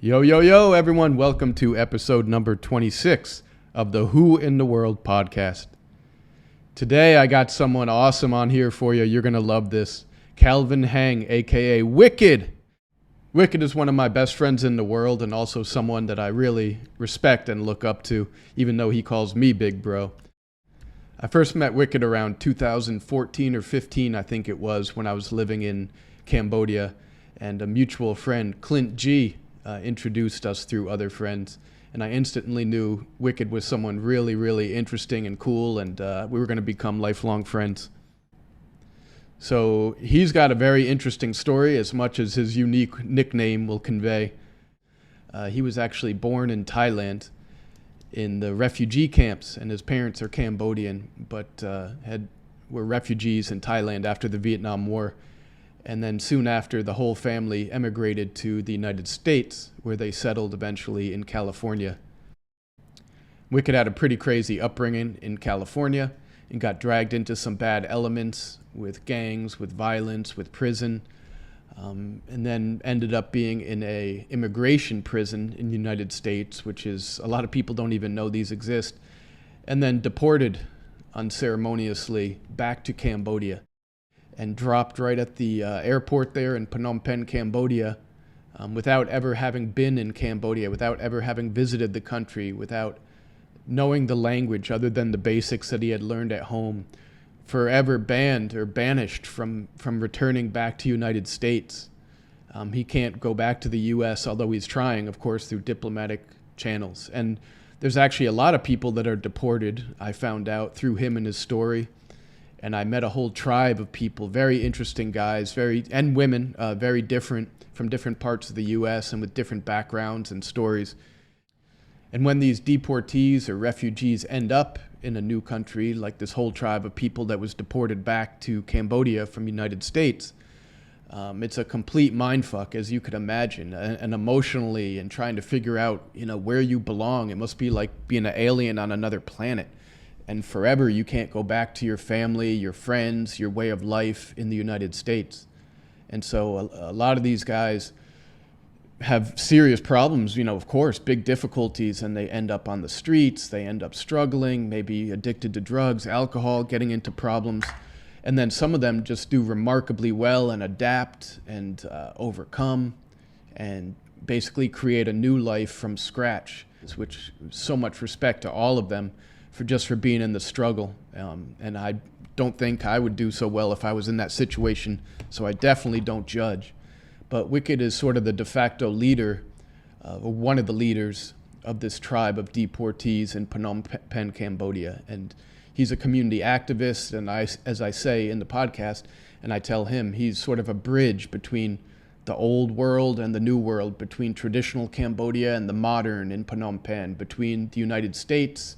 Yo, yo, yo, everyone. Welcome to episode number 26 of the Who in the World podcast. Today, I got someone awesome on here for you. You're going to love this. Kalvin Hang, a.k.a. Wicced. Wicced is one of my best friends in the world and also someone that I really respect and look up to, even though he calls me Big Bro. I first met Wicced around 2014 or 15, I think it was, when I was living in Cambodia, and a mutual friend, Clint G., introduced us through other friends, and I instantly knew Wicced was someone really, really interesting and cool, and we were going to become lifelong friends. So he's got a very interesting story, as much as his unique nickname will convey. He was actually born in Thailand in the refugee camps, and his parents are Cambodian, but were refugees in Thailand after the Vietnam War. And then soon after, the whole family emigrated to the United States, where they settled eventually in California. Wicced had a pretty crazy upbringing in California and got dragged into some bad elements with gangs, with violence, with prison, and then ended up being in a immigration prison in the United States, which is, a lot of people don't even know these exist, and then deported unceremoniously back to Cambodia, and dropped right at the airport there in Phnom Penh, Cambodia, without ever having been in Cambodia, without ever having visited the country, without knowing the language other than the basics that he had learned at home, forever banned or banished from returning back to United States. He can't go back to the U.S., although he's trying, of course, through diplomatic channels. And there's actually a lot of people that are deported, I found out, through him and his story. And I met a whole tribe of people, very interesting guys, and women, very different, from different parts of the U.S. and with different backgrounds and stories. And when these deportees or refugees end up in a new country, like this whole tribe of people that was deported back to Cambodia from the United States, it's a complete mindfuck, as you could imagine, and emotionally, and trying to figure out, where you belong. It must be like being an alien on another planet. And forever you can't go back to your family, your friends, your way of life in the United States. And so a lot of these guys have serious problems, of course, big difficulties, and they end up on the streets, they end up struggling, maybe addicted to drugs, alcohol, getting into problems. And then some of them just do remarkably well and adapt and overcome and basically create a new life from scratch, which so much respect to all of them for being in the struggle. And I don't think I would do so well if I was in that situation, so I definitely don't judge. But Wicced is sort of the de facto leader, or one of the leaders of this tribe of deportees in Phnom Penh, Cambodia. And he's a community activist, and as I say in the podcast, and I tell him, he's sort of a bridge between the old world and the new world, between traditional Cambodia and the modern in Phnom Penh, between the United States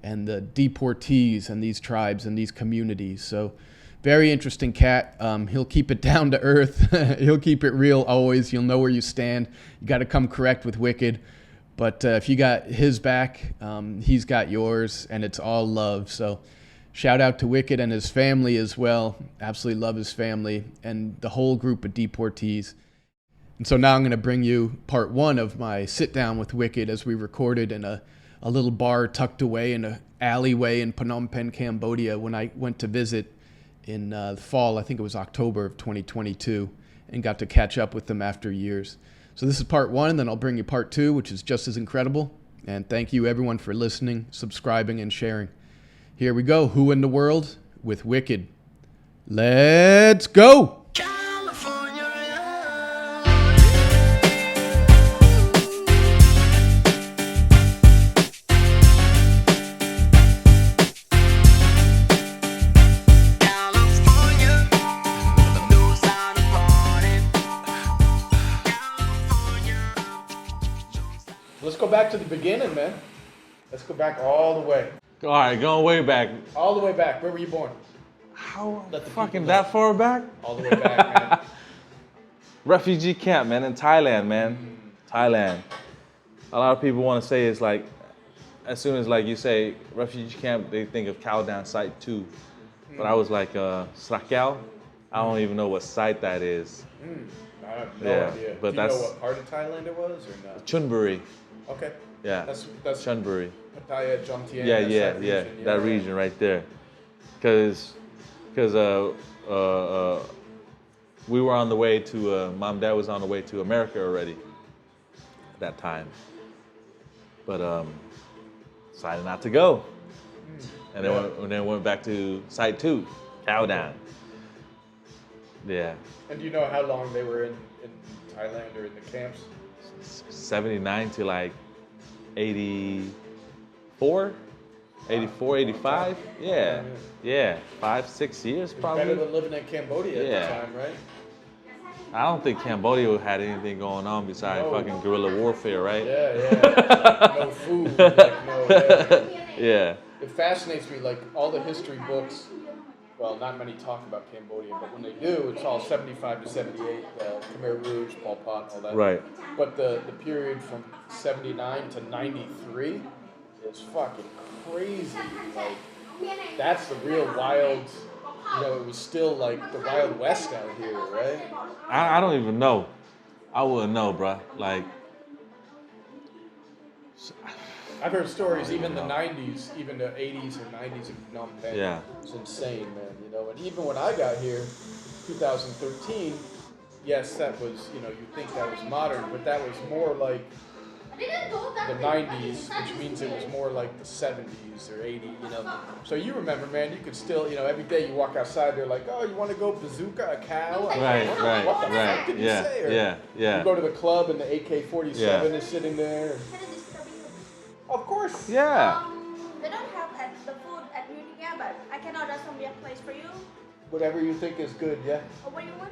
and the deportees and these tribes and these communities. So very interesting cat. He'll keep it down to earth. He'll keep it real always. You'll know where you stand. You got to come correct with Wicced. But if you got his back, he's got yours, and it's all love. So shout out to Wicced and his family as well. Absolutely love his family and the whole group of deportees. And so now I'm going to bring you part one of my sit down with Wicced, as we recorded in a little bar tucked away in an alleyway in Phnom Penh, Cambodia, when I went to visit in the fall. I think it was October of 2022, and got to catch up with them after years. So this is part one, and then I'll bring you part two, which is just as incredible. And thank you everyone for listening, subscribing, and sharing. Here we go. Who in the World with Wicced. Let's go. Let's go back to the beginning, man. Let's go back all the way. All right, going way back. All the way back. Where were you born? How fucking that far back? All the way back, man. Refugee camp, man, in Thailand, man. Thailand. A lot of people want to say it's like, as soon as like you say refugee camp, they think of Cow Down Site 2. But I was like, Srakal. I don't even know what site that is. I have no Yeah, idea. but Do you know that's- what part of Thailand it was or not? Chunburi. Okay. Yeah. That's Chunburi. Pattaya, Jomtien. Yeah, that's that region. that region right there. Because we were on the way to, Mom and Dad was on the way to America already at that time. But decided not to go. And then went back to Site 2, Cow Down. Yeah. And do you know how long they were in Thailand or in the camps? 79 to like 84, 85. Yeah. 5-6 years probably. Better than living in Cambodia at Yeah. the time, right? I don't think Cambodia had anything going on besides fucking guerrilla warfare, right? Yeah. No food, like no. Yeah. It fascinates me, like all the history books. Well, not many talk about Cambodia, but when they do, it's all 75 to 78, Khmer Rouge, Pol Pot, all that. Right. But the period from 79 to 93 is fucking crazy. Like, that's the real wild, it was still like the Wild West out here, right? I don't even know. I wouldn't know, bruh. Like, I've heard stories, even the 90s, even the 80s or 90s in Phnom Penh. Yeah. It's insane, man, And even when I got here, 2013, yes, that was, you think that was modern, but that was more like the 90s, which means it was more like the 70s or 80s, So you remember, man, you could still, every day you walk outside, they're like, oh, you want to go bazooka a cow? Right. What the fuck did you say? Or Yeah. You go to the club and the AK-47 is sitting there. Of course. Yeah. They don't have the food at Utica, but I can order some weird place for you. Whatever you think is good, yeah. Or what you want.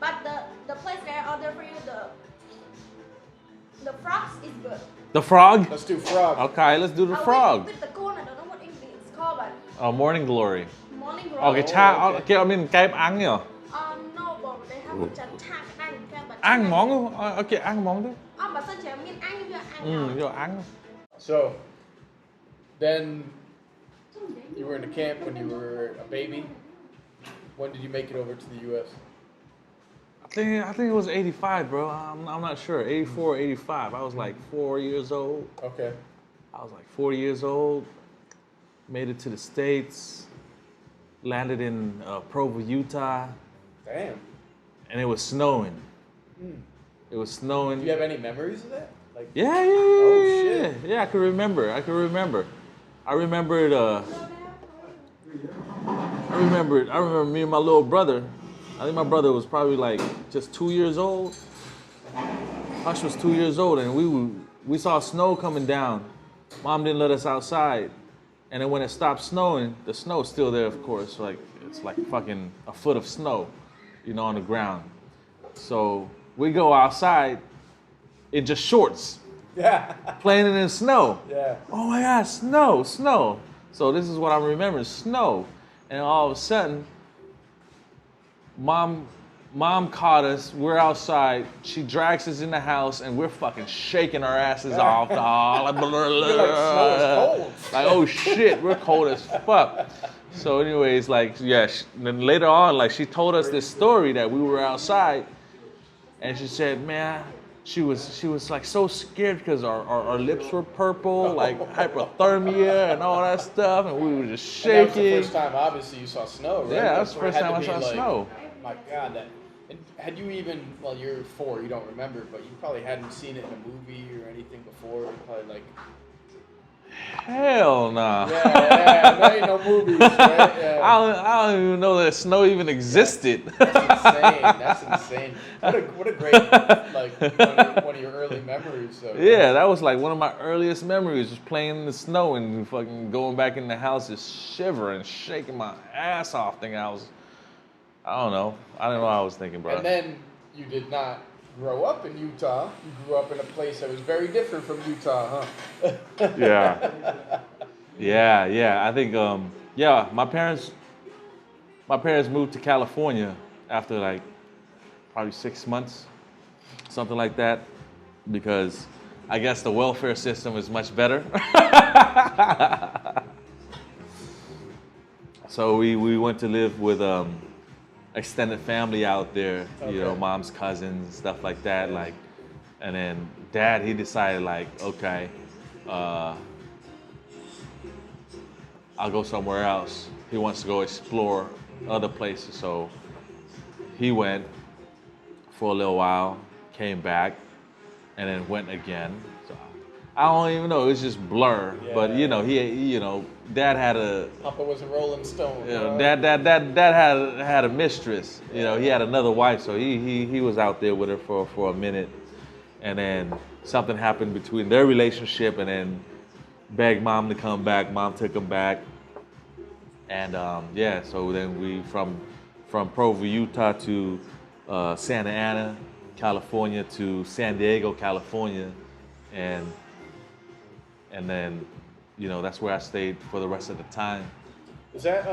But the place that I order for you, the frogs is good. The frog? Let's do frog. Okay, let's do the frog. With the corn, I don't know what English it's called, but Morning Glory. morning glory. Okay, cha, okay, I mean, cái ăn nhỉ? No, but they have a cha ăn, but Ăn món luôn. Okay, ăn món đi. But sao chị miên ăn như ăn Vô ăn. So, then you were in the camp when you were a baby. When did you make it over to the U.S.? I think it was 85, bro. I'm not sure. 84 or 85. I was like 4 years old. Okay. I was like 4 years old. Made it to the States. Landed in Provo, Utah. Damn. And it was snowing. It was snowing. Do you have any memories of that? Like, Yeah. Oh, shit. Yeah, I can remember. I remember me and my little brother. I think my brother was probably like just 2 years old. Hush was 2 years old, and we saw snow coming down. Mom didn't let us outside, and then when it stopped snowing, the snow's still there, of course. Like it's like fucking a foot of snow, on the ground. So we go outside in just shorts, Yeah. playing in the snow. Yeah. Oh my God, snow. So this is what I remember, snow. And all of a sudden, mom caught us, we're outside, she drags us in the house, and we're fucking shaking our asses off. Like, Snow is cold. like, oh shit, we're cold as fuck. So anyways, then later on, she told us this story that we were outside, and she said, man, she was like so scared because our lips were purple, like hypothermia and all that stuff, and we were just shaking. And that was the first time, obviously, you saw snow, right? Yeah, that was the where it first had time to I be saw like, snow. My God, and had you even, well, you're 4, you don't remember, but you probably hadn't seen it in a movie or anything before, probably like... Hell nah. Yeah, there ain't no movies, right? Yeah. I don't even know that snow even existed. That's insane. What a great, one of your early memories. So. Yeah, that was like one of my earliest memories, just playing in the snow and fucking going back in the house, just shivering, shaking my ass off, thinking I don't know what I was thinking, bro. And then you did not grow up in Utah. You grew up in a place that was very different from Utah, huh? Yeah. I think, my parents moved to California after probably 6 months, something like that, because I guess the welfare system is much better. So we went to live with a extended family out there, you know, Okay. mom's cousins, stuff like that. Like, and then dad, he decided like, okay, I'll go somewhere else. He wants to go explore other places. So he went for a little while, came back, and then went again. So I don't even know. It was just blur. Yeah. But you know, dad had a, Papa was a Rolling Stone. you know, dad had a mistress. You know, he had another wife, so he was out there with her for a minute, and then something happened between their relationship, and then begged mom to come back. Mom took him back, and yeah. So then we from Provo, Utah to Santa Ana, California to San Diego, California, and then, you know, that's where I stayed for the rest of the time. Is that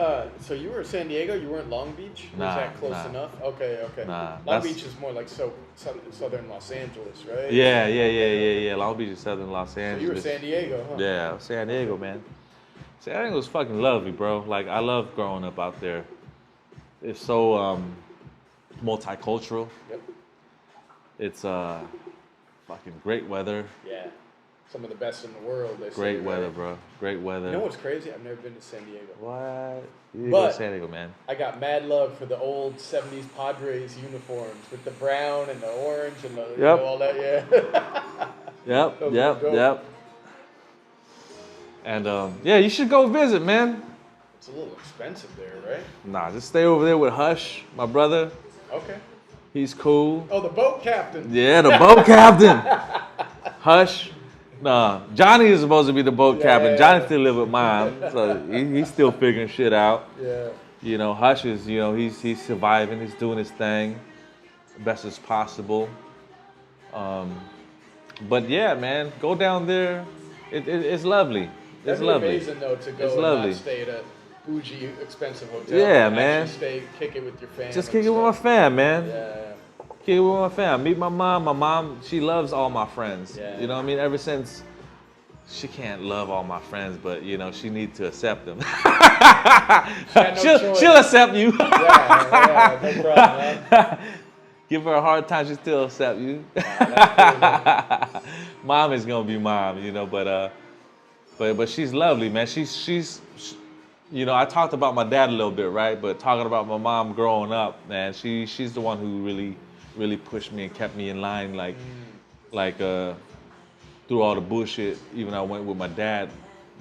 so? You were in San Diego. You weren't Long Beach. Or Nah, is that close nah. enough? Okay. Nah, Long that's- Beach is more like southern Los Angeles, right? Yeah. Long Beach is southern Los So Angeles. you were San Diego, huh? Yeah, San Diego, man. San Diego was fucking lovely, bro. Like, I love growing up out there. It's so multicultural. Yep. It's fucking great weather. Yeah. Some of the best in the world. They say, Great right? weather, bro. Great weather. You know what's crazy? I've never been to San Diego. What? You need to But- go to San Diego, man. I got mad love for the old '70s Padres uniforms with the brown and the orange and the you know, all that. Yeah. Yep, Those yep, are dope. yep. And yeah, you should go visit, man. It's a little expensive there, right? Nah, just stay over there with Hush, my brother. Okay. He's cool. Oh, the boat captain. Yeah, the boat captain. Hush. Nah, Johnny is supposed to be the boat captain. yeah. Johnny still live with mom, so he's still figuring shit out. Yeah. You know, Hush is, you know, he's surviving. He's doing his thing, best as possible. But yeah, man, go down there. It's lovely. It's That'd be lovely. amazing though to go It's and lovely. not stay at a bougie, expensive hotel. Yeah, and man. Actually stay, kick it with your family. Just kick it with my fam, man. Yeah. Kick it with my fam. Meet my mom. My mom, she loves all my friends. Yeah. You know what I mean? Ever since, she can't love all my friends, but you know, she needs to accept them. no choice. she'll accept you. Yeah, no problem. Huh? Give her a hard time, she still accept you. That's cool, Mom is gonna be mom, you know, but she's lovely, man. She's you know, I talked about my dad a little bit, right? But talking about my mom growing up, man, she's the one who really pushed me and kept me in line, like through all the bullshit. Even I went with my dad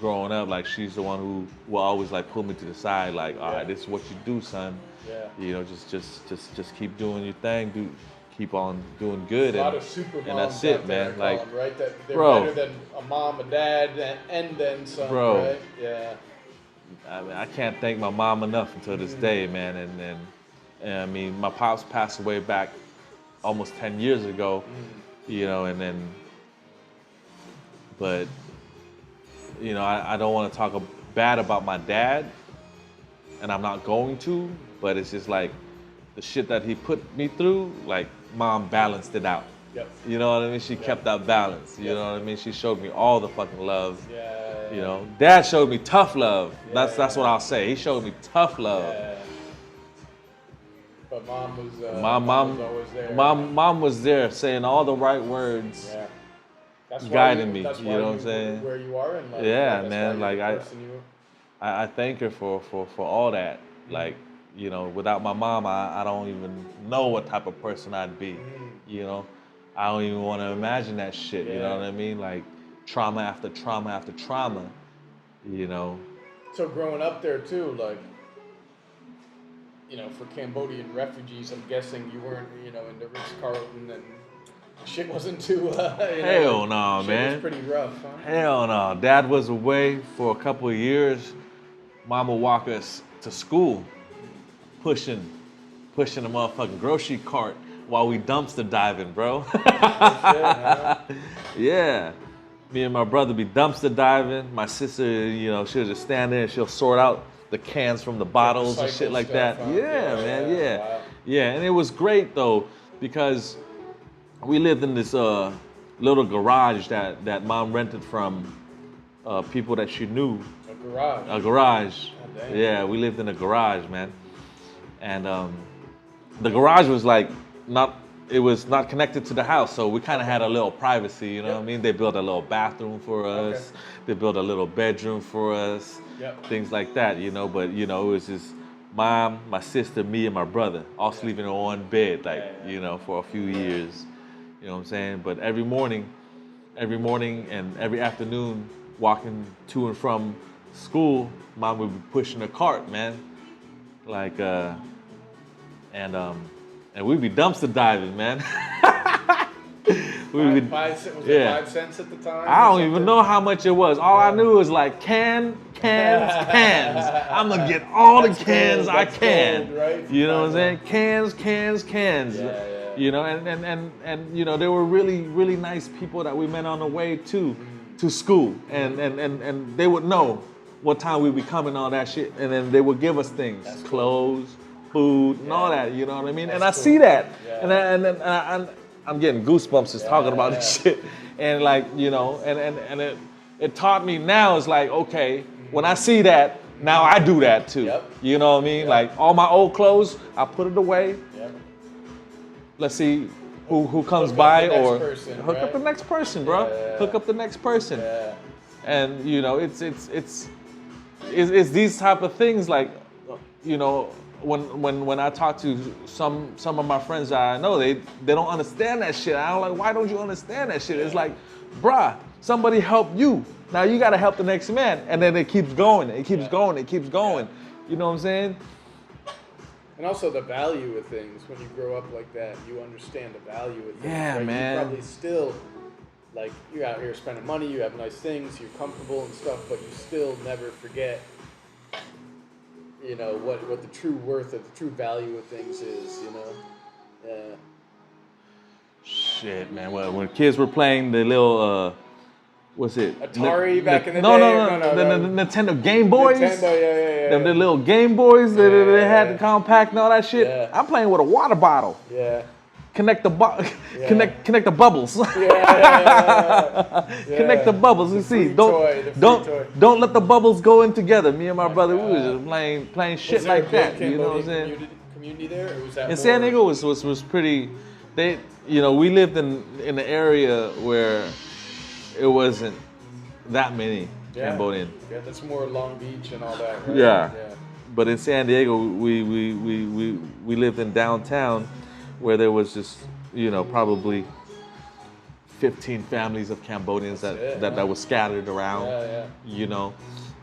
growing up, like she's the one who will always like pull me to the side, like, all right, this is what you do, son. Yeah. You know, just keep doing your thing, keep on doing good, A lot and of super moms and that's out it, there, man. I Like, call them, right? That they're bro. better than a mom, a dad, and then some, Bro. right? Yeah. I mean, I can't thank my mom enough until this day, man. And I mean, my pops passed away back almost 10 years ago, you know, but, you know, I don't want to talk bad about my dad, and I'm not going to, but it's just like the shit that he put me through, like, mom balanced it out. Yep. You know what I mean? She kept that balance. You know what I mean? She showed me all the fucking love. Yeah. You know, dad showed me tough love. Yeah. That's what I'll say. He showed me tough love. Yeah. But mom was. Mom was always there. mom was there saying all the right words. Yeah. That's why guiding me, That's you why know what I'm saying? Where you are in life. Yeah, That's man, why you're like, the person you I thank her for all that. Like, you know, without my mom, I don't even know what type of person I'd be. You know, I don't even want to imagine that shit. You know Yeah. what I mean? Like, trauma after trauma after trauma. You know. So growing up there too, like, you know, for Cambodian refugees, I'm guessing you weren't, you know, in the Ritz-Carlton and shit wasn't too, you know, Hell no, shit man. was pretty rough, huh? Hell no. Dad was away for a couple of years. Mom would walk us to school, pushing a motherfucking grocery cart while we dumpster diving, bro. Yeah. Me and my brother be dumpster diving. My sister, you know, she'll just stand there and she'll sort out the cans from the bottles and shit like that. Stuff, huh? Yeah, man, yeah. Wow. Yeah, and it was great though, because we lived in this little garage that mom rented from people that she knew. A garage. A garage. Oh, damn. Yeah, we lived in a garage, man. And the garage was like it was not connected to the house, so we kind of had a little privacy, you know what I mean? They built a little bathroom for us. Okay. They built a little bedroom for us. Yep. Things like that, you know, but you know, it was just mom, my sister, me, and my brother all sleeping in one bed, like, you know, for a few years. You know what I'm saying? But every morning and every afternoon, walking to and from school, mom would be pushing a cart, man. Like, and we'd be dumpster diving, man. Was it 5 cents at the time? I don't even know how much it was. All I knew was like cans. I'm gonna get all the cans I can. Gold, right? You know what I'm saying? Cans. Yeah. You know, and you know, there were really nice people that we met on the way to school, and they would know what time we'd be coming, all that shit, and then they would give us things, clothes, food, and all that. You know what I mean? And I see that, and I'm getting goosebumps just talking about this shit, and like, you know, and it taught me now. It's like, okay, when I see that, now I do that too. Yep. You know what I mean? Yep. Like all my old clothes, I put it away. Yep. Let's see who comes by, or hook up the right? next person, bro. Yeah. Hook up the next person. Yeah. And you know, it's these type of things, like, you know, when I talk to some of my friends that I know, they don't understand that shit. I'm like, why don't you understand that shit? It's like, bruh, somebody helped you. Now you gotta help the next man. And then it keeps going. It keeps going. You know what I'm saying? And also the value of things. When you grow up like that, you understand the value of things. Yeah, right? man. You probably still, like, you're out here spending money, you have nice things, you're comfortable and stuff, but you still never forget, you know, what the true worth of the true value of things is, you know? Yeah. Shit, man. Well, when kids were playing the little, what's it? Atari back in the day? No. The Nintendo Game Boys. Nintendo, yeah. Them the little Game Boys that they had the compact and all that shit. Yeah. I'm playing with a water bottle. Yeah. Connect the connect the bubbles. Yeah. Connect the bubbles. You see, don't let the bubbles go in together. Me and my brother, we was just playing shit like that. You know what I'm saying? Community there, or was that in San Diego was pretty. They, you know, we lived in an area where it wasn't that many Cambodian. Yeah, that's more Long Beach and all that, right? Yeah. But in San Diego, we lived in downtown, where there was just, you know, probably 15 families of Cambodians that was scattered around. Yeah. You know,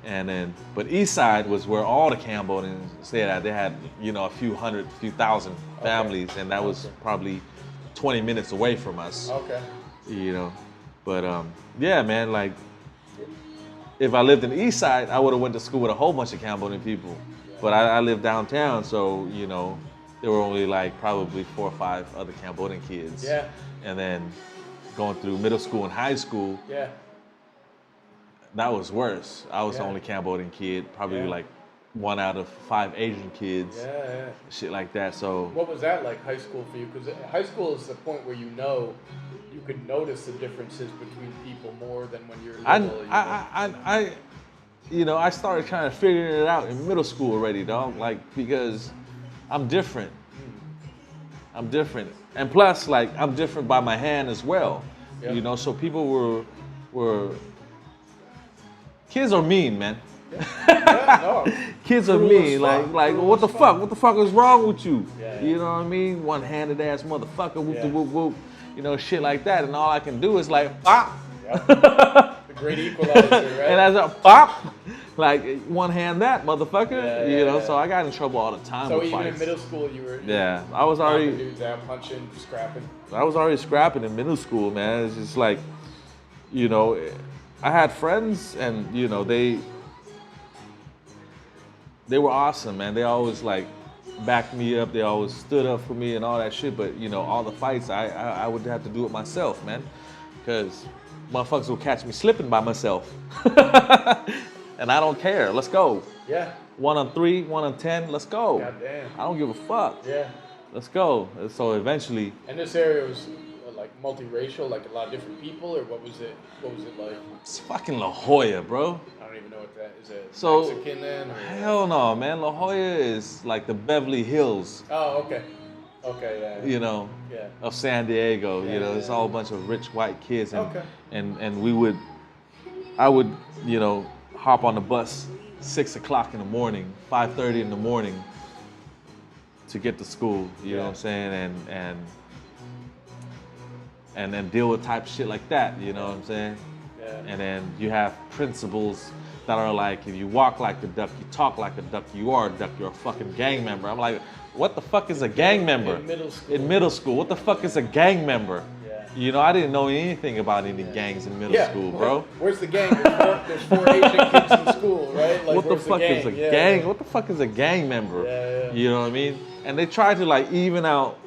and then, but East Side was where all the Cambodians stayed at. They had, you know, a few thousand families, and that was probably 20 minutes away from us. Okay. You know, but yeah, man, like, if I lived in the East Side, I would have went to school with a whole bunch of Cambodian people. But I live downtown, so, you know, there were only like probably 4 or 5 other Cambodian kids. Yeah. And then going through middle school and high school, Yeah. that was worse. I was the only Cambodian kid, probably like 1 out of 5 Asian kids. Yeah. Shit like that. So What was that like, high school for you? Because high school is the point where you could notice the differences between people more than when you're little. you know, I started kind of figuring it out in middle school already, dog. Like, because I'm different. I'm different. And plus, like, I'm different by my hand as well. Yeah. You know, so people were kids are mean, man. Kids are mean. Like what the fuck? What the fuck is wrong with you? You know what I mean? One-handed ass motherfucker, whoop de whoop whoop. You know, shit like that. And all I can do is like, pop. The great equalizer, right? And as a pop, like, one hand that motherfucker. You know, so I got in trouble all the time. So with even fights. in middle school, you were I was already knocking dudes out, punching, scrapping. I was already scrapping in middle school, man. It's just like, you know, I had friends, and you know, they were awesome, man. They always like backed me up. They always stood up for me and all that shit. But you know, all the fights, I would have to do it myself, man, because motherfuckers will catch me slipping by myself, and I don't care. Let's go. Yeah. 1 on 3, 1 on 10. Let's go. Goddamn. I don't give a fuck. Yeah. Let's go. So eventually. And this area was like multiracial, like a lot of different people, or what was it? What was it like? It's fucking La Jolla, bro. I don't even know what that is. It So, Mexican then? Or? Hell no, man. La Jolla is like the Beverly Hills Oh, okay. Okay, yeah. You know, of San Diego. You know, it's all a bunch of rich white kids, and I would, you know, hop on the bus 6 o'clock in the morning, 5:30 in the morning to get to school. You know what I'm saying, and then deal with type shit like that. You know what I'm saying. Yeah. And then you have principals that are like, if you walk like a duck, you talk like a duck, you are a duck, you're a fucking gang member. I'm like, what the fuck is a gang member? In middle school, what the fuck is a gang member? Yeah. You know, I didn't know anything about any gangs in middle school, bro. Where's the gang? There's 4 Asian kids in school, right? Like, what the fuck is a gang? What the fuck is a gang member? You know what I mean? And they try to like even out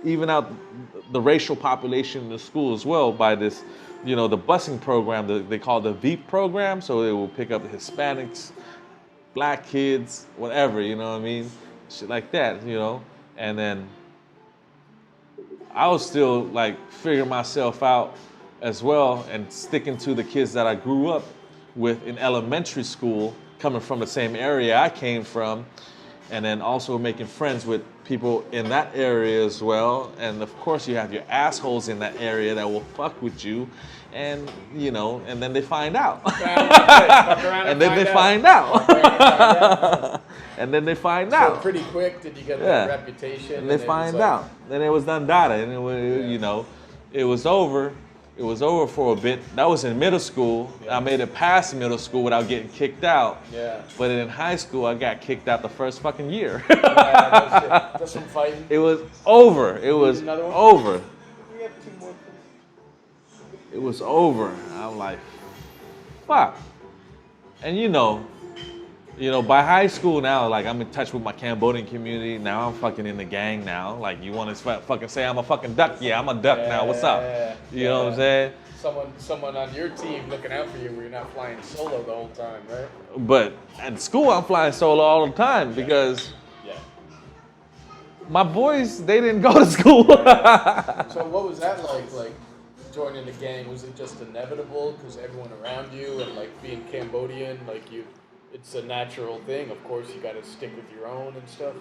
the racial population in the school as well by this, you know, the busing program, they call it the VEEP program, so they will pick up the Hispanics, black kids, whatever, you know what I mean? Shit like that, you know? And then I was still like figuring myself out as well and sticking to the kids that I grew up with in elementary school, coming from the same area I came from, and then also making friends with people in that area as well. And of course you have your assholes in that area that will fuck with you, and you know, and then they find out. And then they find out. And then they find out. So pretty quick did you get that reputation? And they find out. Then it was done data, and it was, you know, it was over. It was over for a bit. That was in middle school. I made it past middle school without getting kicked out. Yeah. But in high school, I got kicked out the first fucking year. Just some fighting. It was over. It was over. We have 2 more. It was over. I'm like, fuck. And you know, by high school now, like I'm in touch with my Cambodian community. Now I'm fucking in the gang now. Like you want to fucking say I'm a fucking duck? Yeah, I'm a duck now. What's up? You know what I'm saying? Someone on your team looking out for you where you're not flying solo the whole time, right? But at school, I'm flying solo all the time because my boys, they didn't go to school. So what was that like joining the gang? Was it just inevitable because everyone around you and like being Cambodian, like it's a natural thing. Of course, you got to stick with your own and stuff.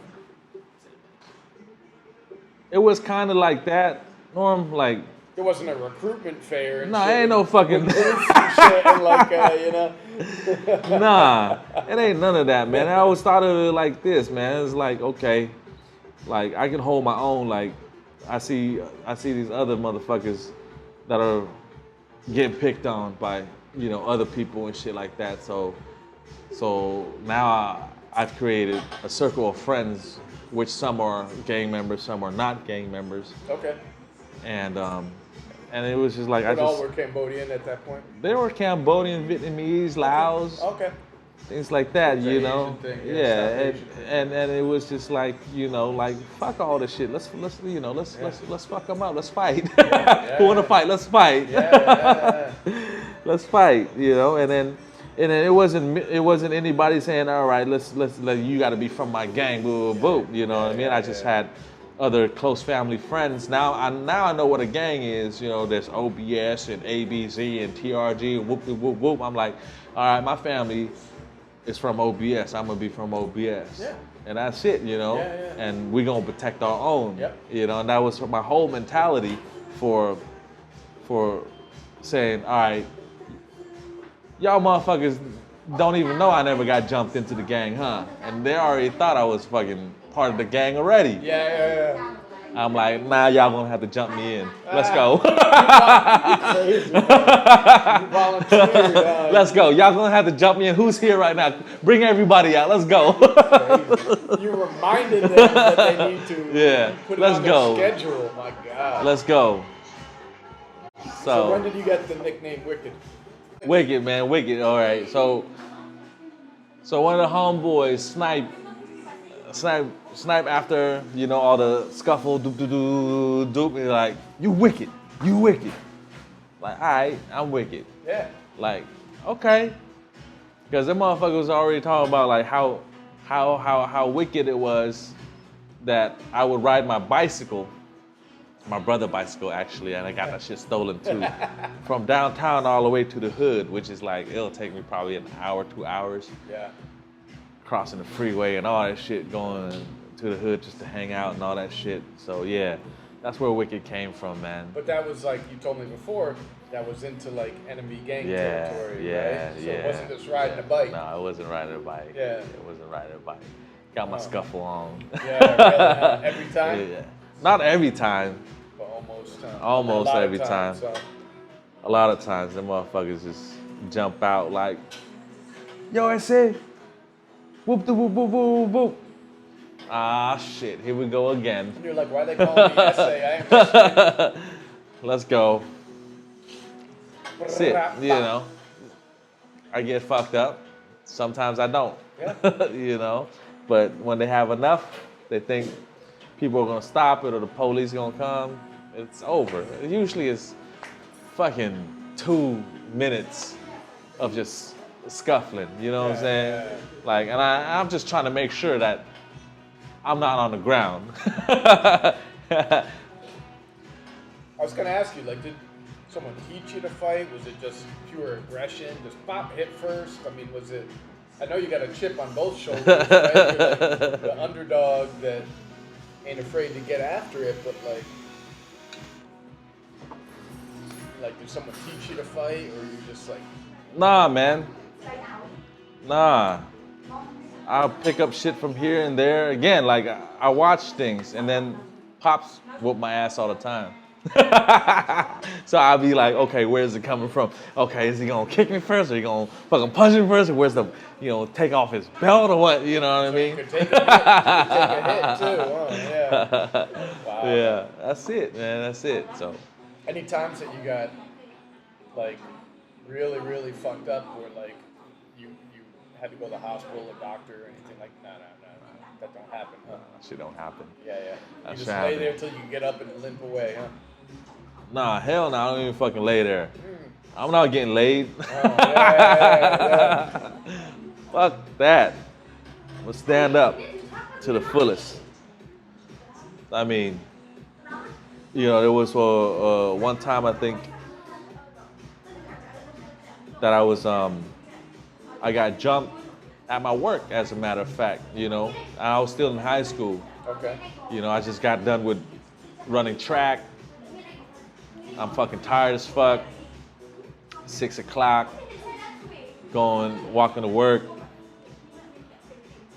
It was kind of like that, Norm. Like it wasn't a recruitment fair. And no, ain't no fucking. Shit and like you know. Nah, it ain't none of that, man. I always thought of it like this, man. It's like okay, like I can hold my own. Like I see these other motherfuckers that are getting picked on by other people and shit like that. So now I've created a circle of friends, which some are gang members, some are not gang members. Okay. And it was just like But all were Cambodian at that point? They were Cambodian, Vietnamese, Laos. Okay. Things like that, It's you an know. Asian thing, And it was just like, like fuck all this shit. Let's fuck them up. Let's fight. Who wanna fight? Let's fight. Let's fight, and then it wasn't anybody saying, all right, let's you got to be from my gang, boo boo boo. You know what I mean? I just had other close family friends. Now I know what a gang is. There's OBS and ABC and TRG and whoop whoop whoop. I'm like, all right, my family is from OBS. I'm gonna be from OBS. Yeah. And that's it, And we're gonna protect our own. Yep. And that was my whole mentality for saying, all right, y'all motherfuckers don't even know I never got jumped into the gang, huh? And they already thought I was fucking part of the gang already. Yeah. I'm like, nah, y'all gonna have to jump me in. Let's go. Let's go. Y'all gonna have to jump me in. Who's here right now? Bring everybody out. Let's go. You reminded them that they need to put it on their schedule. My God. Let's go. So when did you get the nickname Wicced? Wicked, man, Wicked. All right, so one of the homeboys snipe after all the scuffle, doop doop doop doop. And like, you wicked. Like, all right, I'm wicked. Yeah. Like, okay, because them motherfuckers was already talking about like how wicked it was that I would ride my bicycle. My brother's bicycle, actually, and I got that shit stolen too. From downtown all the way to the hood, which is like, it'll take me probably an hour, 2 hours. Yeah. Crossing the freeway and all that shit going to the hood just to hang out and all that shit. So yeah, that's where Wicked came from, man. But that was like you told me before. That was into like enemy gang territory, right? So it wasn't just riding a bike. No, I wasn't riding a bike. Yeah. It wasn't riding a bike. Got my scuffle on. Yeah, really? Every time? Yeah. Not every time. But almost. Almost every time. So. A lot of times, the motherfuckers just jump out like, yo, I say, whoop the whoop whoop whoop whoop. Ah, shit, here we go again. And you're like, why they call me essay? I am Let's go. Sit, you know. I get fucked up. Sometimes I don't. Yeah. You know. But when they have enough, they think people are gonna stop it or the police gonna come. It's over. It usually is fucking 2 minutes of just scuffling. You know what I'm saying? Like, and I'm just trying to make sure that I'm not on the ground. I was gonna ask you, like, did someone teach you to fight? Was it just pure aggression? Just pop, hit first? I mean, was it? I know you got a chip on both shoulders, right? You're like the underdog that ain't afraid to get after it, but like, did someone teach you to fight, or you just like? Nah, man. Nah. I'll pick up shit from here and there. Again, like, I watch things, and then Pops whoop my ass all the time. So I'll be like, okay, where's it coming from? Okay, is he gonna kick me first, or he gonna fucking punch me first, or where's the, take off his belt, or what? You know what I mean? You could take a hit too. Oh, yeah. Wow. Yeah, that's it, man. That's it. So. Any times that you got like really, really fucked up, where like you had to go to the hospital or doctor or anything like no, that don't happen, huh? Shit don't happen. Yeah. That You just shit lay happen. there till you can get up and limp away, huh? Nah, hell no, I don't even fucking lay there. I'm not getting laid. Oh, yeah. Fuck that. I'm gonna stand up to the fullest. I mean, there was one time I think that I was, I got jumped at my work, as a matter of fact, I was still in high school. Okay. I just got done with running track. I'm fucking tired as fuck. 6 o'clock, walking to work.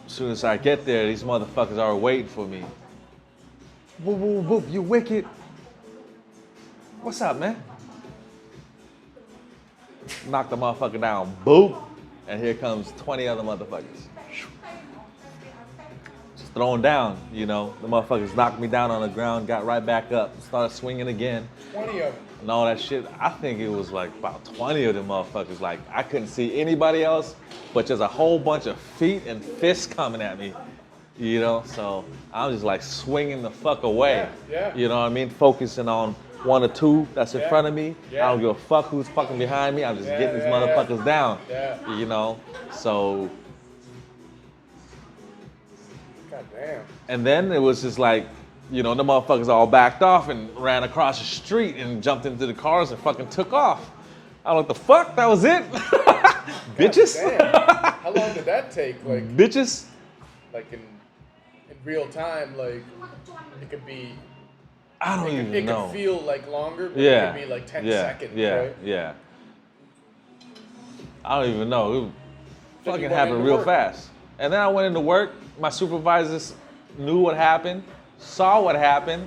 As soon as I get there, these motherfuckers are waiting for me. Whoop, whoop, whoop, you wicked. What's up, man? Knock the motherfucker down, boop. And here comes 20 other motherfuckers. Just throwing down, The motherfuckers knocked me down on the ground, got right back up, started swinging again. 20 of them. And all that shit. I think it was like about 20 of them motherfuckers. Like, I couldn't see anybody else, but just a whole bunch of feet and fists coming at me. So I'm just like swinging the fuck away. Yeah. You know what I mean? Focusing on one or two that's in front of me. Yeah. I don't give a fuck who's fucking behind me. I'm just getting these motherfuckers down. Yeah. So. God damn. And then it was just like, the motherfuckers all backed off and ran across the street and jumped into the cars and fucking took off. I was like, the fuck? That was it? Bitches? Damn. How long did that take? Like, bitches? Like in real time, like it could be. I don't even know. It could feel like longer, but Yeah. it could be like 10 Yeah. seconds, Yeah. right? Yeah. I don't even know. It Then you fucking went happened into real work. fast. And then I went into work. My supervisors knew what happened, saw what happened.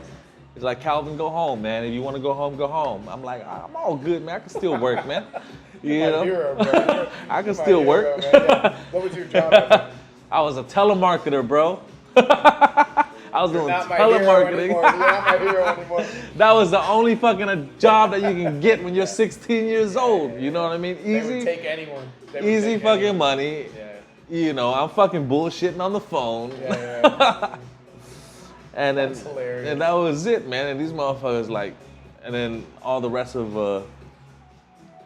He's like, Calvin, go home, man. If you want to go home, go home. I'm like, I'm all good, man. I can still work, man. You're my hero, bro. I can You're my still hero, work. man. Yeah. What was your job? I think? I was a telemarketer, bro. I was doing Not my hero telemarketing. anymore. You're not my hero anymore. That was the only fucking job that you can get when you're 16 years old. You know what I mean? They would Easy, take anyone. They would easy take fucking anyone. money. Yeah. I'm fucking bullshitting on the phone. Yeah. And then, That's hilarious. and that was it, man. And these motherfuckers and then all the rest of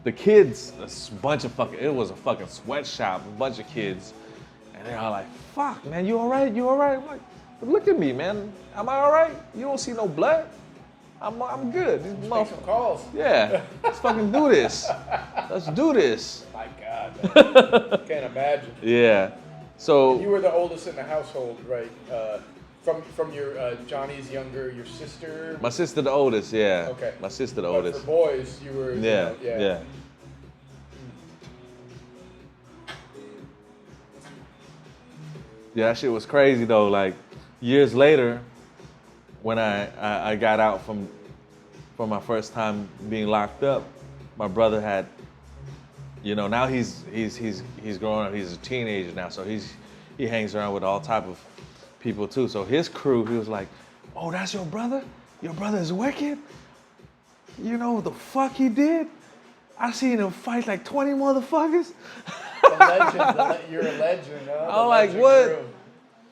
the kids, it was a fucking sweatshop, a bunch of kids. And they're all like, fuck, man, you all right? You all right? I'm like, look at me, man. Am I all right? You don't see no blood? I'm good. These Make some calls. Yeah, let's fucking do this. Let's do this. My God. Can't imagine. Yeah. So You were the oldest in the household, right? From your Johnny's your sister. My sister, the oldest, yeah. Okay. My sister, the But oldest. for boys, you were. Yeah, You know, yeah. Yeah, that shit was crazy though. Like years later, when I got out from my first time being locked up, my brother had, now he's growing up. He's a teenager now, so he hangs around with all type of people too. So his crew, he was like, "Oh, that's your brother? Your brother is wicked? You know what the fuck he did? I seen him fight like 20 motherfuckers." You're a legend, huh? I'm like, what?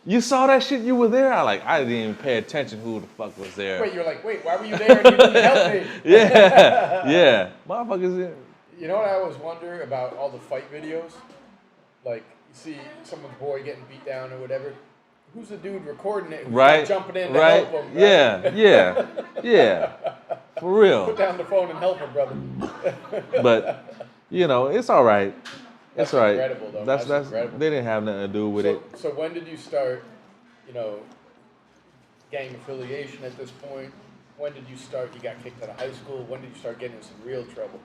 You saw that shit? You were there? I didn't even pay attention who the fuck was there. Wait, you're like, wait, why were you there and you didn't help me? Yeah. Motherfuckers. You know what I always wonder about all the fight videos? Like, you see someone's boy getting beat down or whatever. Who's the dude recording it? Who's Right. Jumping in to help him? Right? Yeah. For real. Put down the phone and help him, brother. But, it's all right. That's all right. Incredible, though. That's incredible. They didn't have nothing to do with it. So when did you start, gang affiliation at this point? When did you start? You got kicked out of high school. When did you start getting in some real trouble?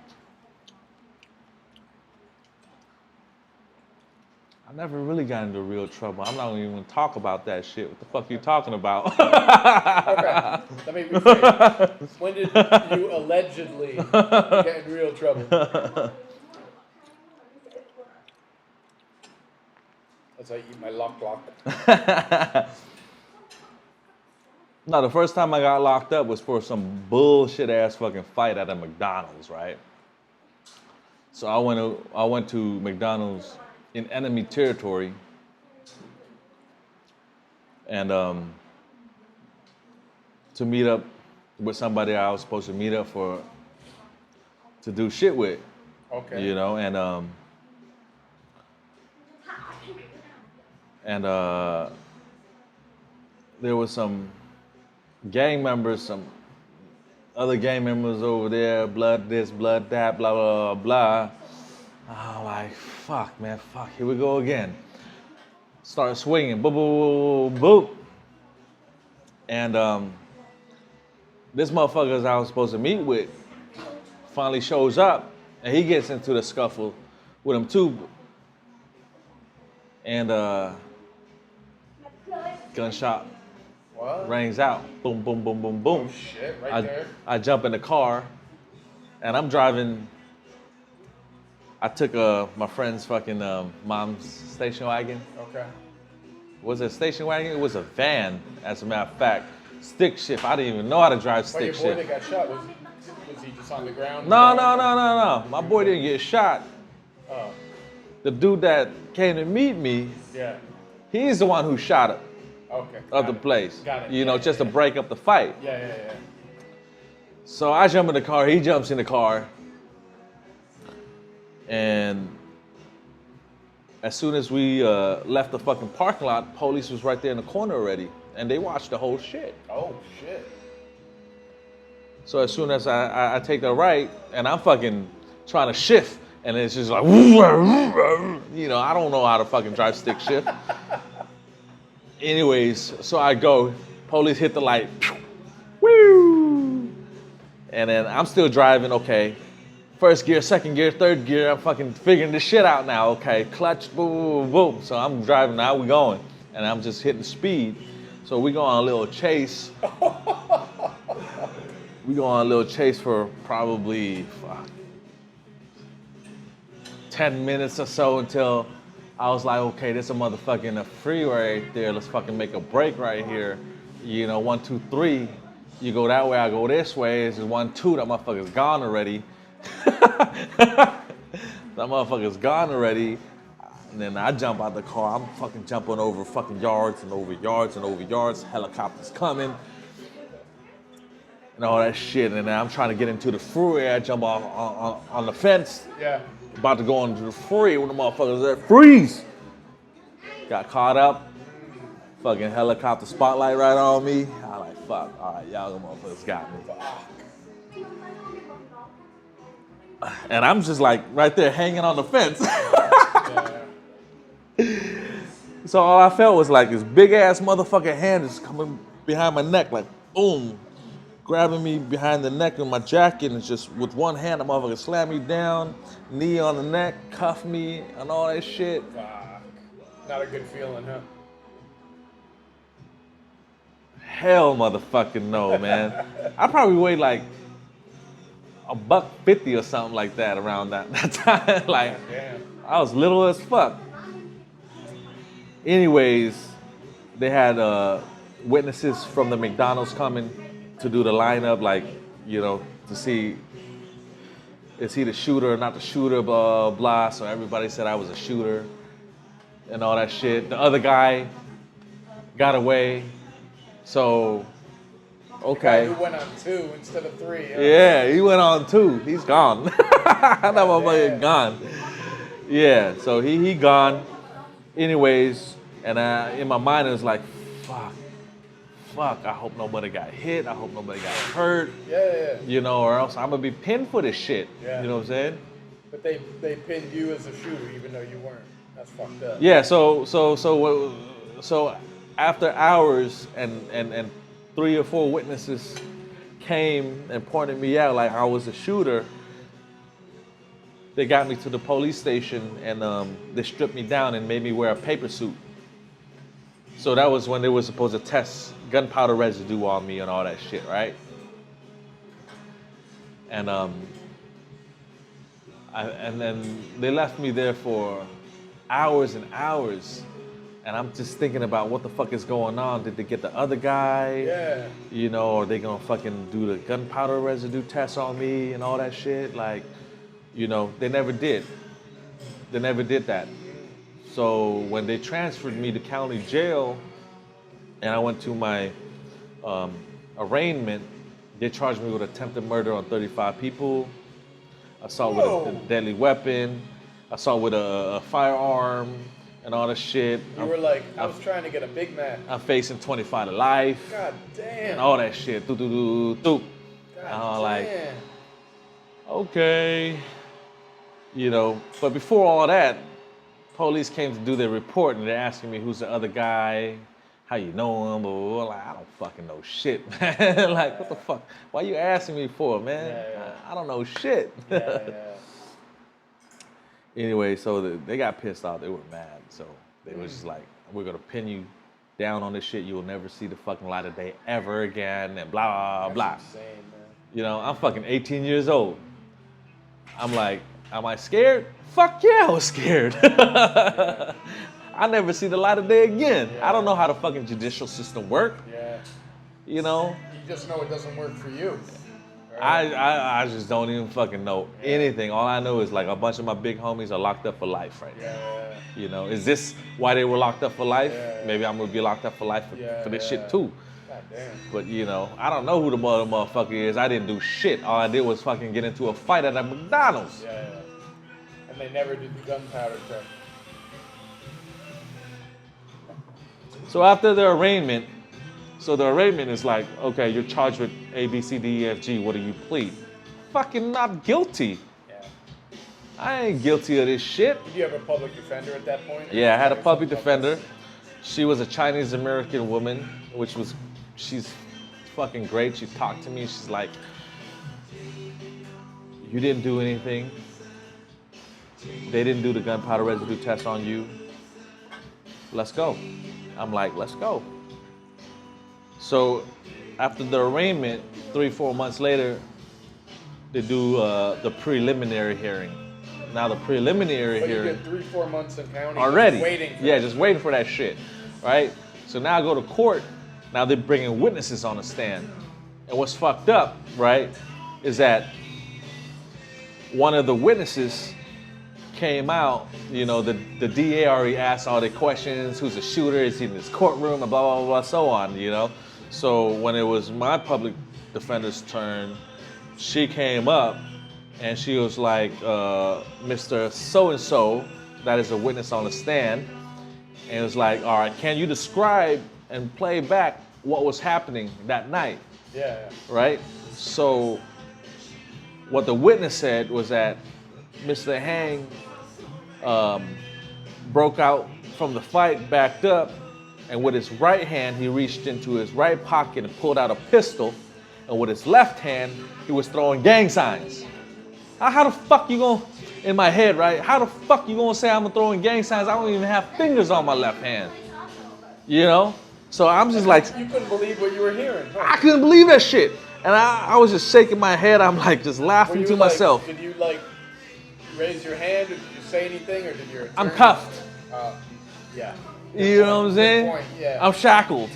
I never really got into real trouble. I'm not even going to talk about that shit. What the fuck are you talking about? Okay, let me rephrase. When did you allegedly get in real trouble? As I eat my lock. No, the first time I got locked up was for some bullshit ass fucking fight at a McDonald's, right? So I went to McDonald's in enemy territory, and to meet up with somebody I was supposed to meet up to do shit with. Okay. And there was some gang members, some other gang members over there, blood this, blood that, blah, blah, blah, blah. I'm like, fuck, man, fuck, here we go again. Start swinging, boop, boop, boop, boop. And this motherfucker I was supposed to meet with finally shows up, and he gets into the scuffle with him too. And gunshot rings out. Boom, boom, boom, boom, boom. Oh, shit, right there. I jump in the car, and I'm driving. I took my friend's fucking mom's station wagon. Okay. Was it a station wagon? It was a van, as a matter of fact. Stick shift. I didn't even know how to drive stick Your boy shift. that got shot, was he just on the ground? No. My boy didn't get shot. Oh. The dude that came to meet me, Yeah. he's the one who shot up Okay. of the place. Got it. Just to break up the fight. Yeah. So I jump in the car, he jumps in the car, and as soon as we left the fucking parking lot, police was right there in the corner already, and they watched the whole shit. Oh, shit. So as soon as I take the right, and I'm fucking trying to shift, and it's just like, I don't know how to fucking drive stick shift. Anyways, so I go, police hit the light, woo! And then I'm still driving, okay. First gear, second gear, third gear, I'm fucking figuring this shit out now, okay. Clutch, boom, boom, boom. So I'm driving, now we going. And I'm just hitting speed. So we go on a little chase. We go on a little chase for probably 10 minutes or so until I was like, okay, there's a motherfucking freeway right there. Let's fucking make a break right here. 1, 2, 3. You go that way, I go this way. This is 1, 2. That motherfucker's gone already. That motherfucker's gone already. And then I jump out the car. I'm fucking jumping over fucking yards and over yards and over yards. Helicopters coming. And all that shit. And then I'm trying to get into the freeway. I jump off on the fence. Yeah. About to go onto the freeway when the motherfuckers there. Freeze! Got caught up. Fucking helicopter spotlight right on me. I like, fuck. All right, y'all motherfuckers got me. And I'm just like right there hanging on the fence. So all I felt was like this big ass motherfucking hand is coming behind my neck, like boom, grabbing me behind the neck in my jacket, and just with one hand, the motherfucker slammed me down, knee on the neck, cuffed me, and all that shit. Fuck. Not a good feeling, huh? Hell, motherfucking no, man. I probably weighed like $150 or something like that around that time. Like, Damn. I was little as fuck. Anyways, they had witnesses from the McDonald's coming to do the lineup, like, you know, to see is he the shooter or not the shooter, blah, blah. So everybody said I was a shooter and all that shit. The other guy got away. So, okay. The guy who went on 2 instead of 3. Huh? Yeah, he went on 2. He's gone. That motherfucker gone. Yeah, so he gone. Anyways, and in my mind it was like, fuck, I hope nobody got hit. I hope nobody got hurt. Yeah. You know, or else I'm gonna be pinned for this shit. Yeah. You know what I'm saying? But they pinned you as a shooter even though you weren't. That's fucked up. Yeah, so after hours and 3 or 4 witnesses came and pointed me out like I was a shooter, they got me to the police station and they stripped me down and made me wear a paper suit. So that was when they were supposed to test gunpowder residue on me and all that shit, right? And and then they left me there for hours and hours. And I'm just thinking about what the fuck is going on. Did they get the other guy? Yeah. You know, are they gonna fucking do the gunpowder residue test on me and all that shit? Like, you know, they never did. They never did that. So when they transferred me to county jail and I went to my arraignment, they charged me with attempted murder on 35 people, assault with a deadly weapon, assault with a firearm, and all this shit. You were like, I was trying to get a Big Mac. I'm facing 25 to life. God damn. And all that shit. And I'm like, okay. You know, but before all that, police came to do their report and they're asking me who's the other guy, how you know him, blah, blah, blah. Like, I don't fucking know shit, man. Like, what the fuck? Why you asking me for, man? Yeah. I don't know shit. Yeah. Anyway, so they got pissed off. They were mad. So they was just like, we're going to pin you down on this shit. You will never see the fucking light of day ever again, and blah, blah. That's insane, man. You know, I'm fucking 18 years old. I'm like, am I scared? Fuck yeah, I was scared. I never see the light of day again. Yeah. I don't know how the fucking judicial system work. Yeah. You know? You just know it doesn't work for you. Right? I just don't even fucking know anything. All I know is like a bunch of my big homies are locked up for life right now. Yeah. You know, is this why they were locked up for life? Yeah. Maybe I'm gonna be locked up for life for this shit too. God damn. But you know, I don't know who the motherfucker is. I didn't do shit. All I did was fucking get into a fight at a McDonald's. Yeah. And they never did the gunpowder test. So after the arraignment, is like, okay, you're charged with A, B, C, D, E, F, G. What do you plead? Fucking not guilty. Yeah. I ain't guilty of this shit. Did you have a public defender at that point? Yeah, I had a public defender. She was a Chinese American woman, she's fucking great. She talked to me. She's like, you didn't do anything. They didn't do the gunpowder residue test on you. Let's go. I'm like, let's go. So after the arraignment, 3-4 months later, they do the preliminary hearing. Now the preliminary hearing. You get 3-4 months in county. Already. Just waiting for that shit, right? So now I go to court. Now they're bringing witnesses on the stand. And what's fucked up, right, is that one of the witnesses came out, you know, the DA already asked all the questions, who's the shooter, is he in this courtroom, and blah, blah, blah, so on, you know? So when it was my public defender's turn, she came up and she was like, Mr. So-and-so, that is a witness on the stand, and it was like, all right, can you describe and play back what was happening that night? Yeah. Right? So what the witness said was that Mr. Hang broke out from the fight backed up, and with his right hand, he reached into his right pocket and pulled out a pistol, and with his left hand, he was throwing gang signs. How the fuck you gonna, in my head, right? How the fuck you gonna say I'm throwing gang signs? I don't even have fingers on my left hand. You know? So I'm just like, You couldn't believe what you were hearing. Huh? I couldn't believe that shit. And I was just shaking my head. I'm like just laughing to myself. Did you like raise your hand, or did you say anything, or did your attorney... I'm cuffed. Yeah. You know what I'm saying? Good point, yeah. I'm shackled.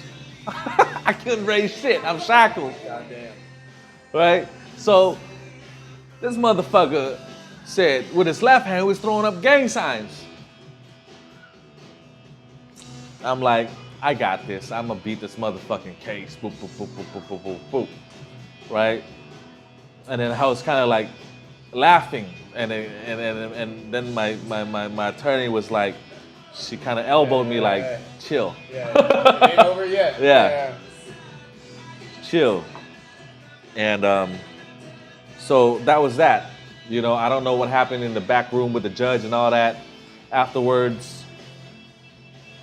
I couldn't raise shit. I'm shackled. Goddamn. Right? So this motherfucker said with his left hand he was throwing up gang signs. I'm like, I got this. I'm gonna beat this motherfucking case. Boop, boop, boop, boop, boop, boop, boop, boop. Right? And then I was kind of like laughing, and then my attorney was like, she kind of elbowed me like, chill. Yeah, it ain't over yet. Yeah. Chill. And so that was that. You know, I don't know what happened in the back room with the judge and all that afterwards,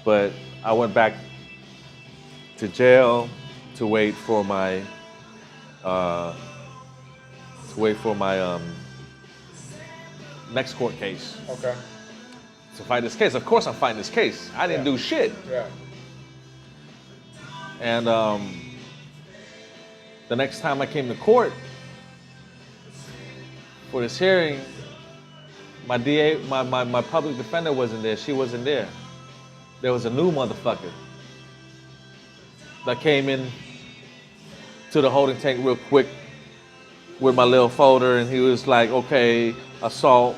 but I went back to jail to wait for my next court case. Okay. To fight this case. Of course I'm fighting this case. I didn't do shit. Yeah. And the next time I came to court for this hearing, my DA, my public defender wasn't there. She wasn't there. There was a new motherfucker that came in to the holding tank real quick with my little folder, and he was like, okay, assault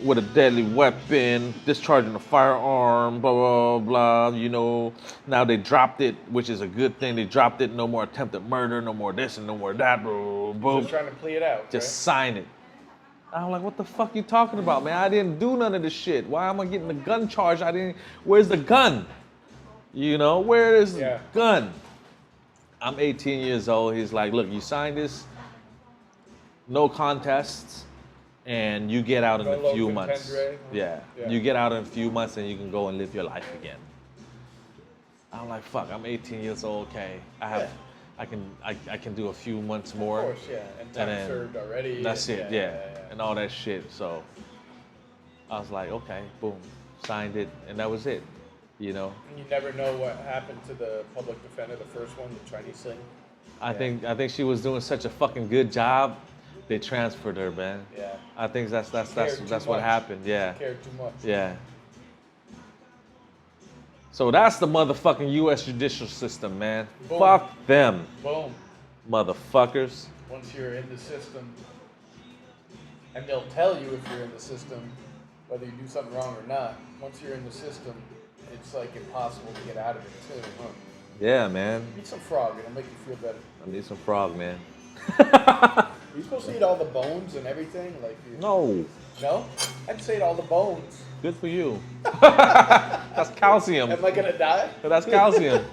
with a deadly weapon, discharging a firearm, blah, blah, blah, you know. Now they dropped it, which is a good thing. They dropped it, no more attempted murder, no more this and no more that, blah, blah. Just trying to plea it out, Just right? sign it. I'm like, what the fuck you talking about, man? I didn't do none of this shit. Why am I getting the gun charge? Where's the gun? You know, where is the gun? I'm 18 years old. He's like, look, you signed this, no contests, and you get out in a few months. Yeah, you get out in a few months and you can go and live your life again. I'm like, fuck, I'm 18 years old, okay. I can do a few months more. Of course, yeah. And time served already. That's it, yeah. And all that shit. So I was like, okay, boom, signed it, and that was it. You know. And you never know what happened to the public defender, the first one, the Chinese thing. I think she was doing such a fucking good job. They transferred her, man. Yeah. I think that's what happened. Yeah. She cared too much. Yeah. So that's the motherfucking U.S. judicial system, man. Boom. Fuck them. Boom. Motherfuckers. Once you're in the system, and they'll tell you if you're in the system, whether you do something wrong or not. Once you're in the system, it's like impossible to get out of it too, huh? Yeah, man. Eat some frog, it'll make you feel better. I need some frog, man. Are you supposed to eat all the bones and everything? No. No? I'd say eat all the bones. Good for you. That's calcium. Am I gonna die? That's calcium.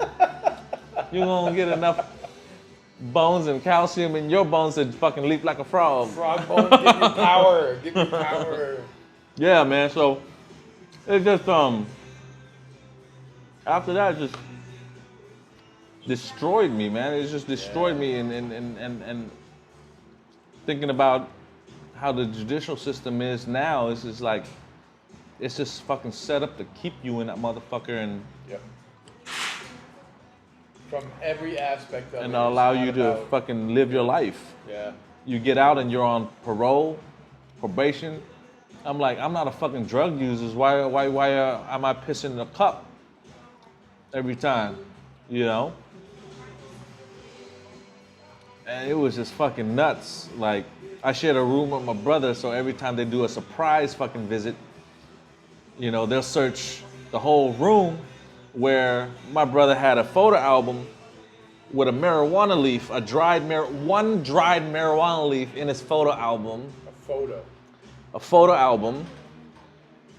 You gonna get enough bones and calcium in your bones to fucking leap like a frog. Frog bones give you power. Give you power. Yeah, man. So it just after that, it just destroyed me, man. It just destroyed me, and thinking about how the judicial system is now, it's just like, it's just fucking set up to keep you in that motherfucker and from every aspect of it. And allow you to fucking live your life. Yeah. You get out and you're on parole, probation. I'm like, I'm not a fucking drug user. Why am I pissing in a cup every time? You know? And it was just fucking nuts. Like, I shared a room with my brother, so every time they do a surprise fucking visit, you know, they'll search the whole room, where my brother had a photo album with a marijuana leaf, one dried marijuana leaf in his photo album. A photo album,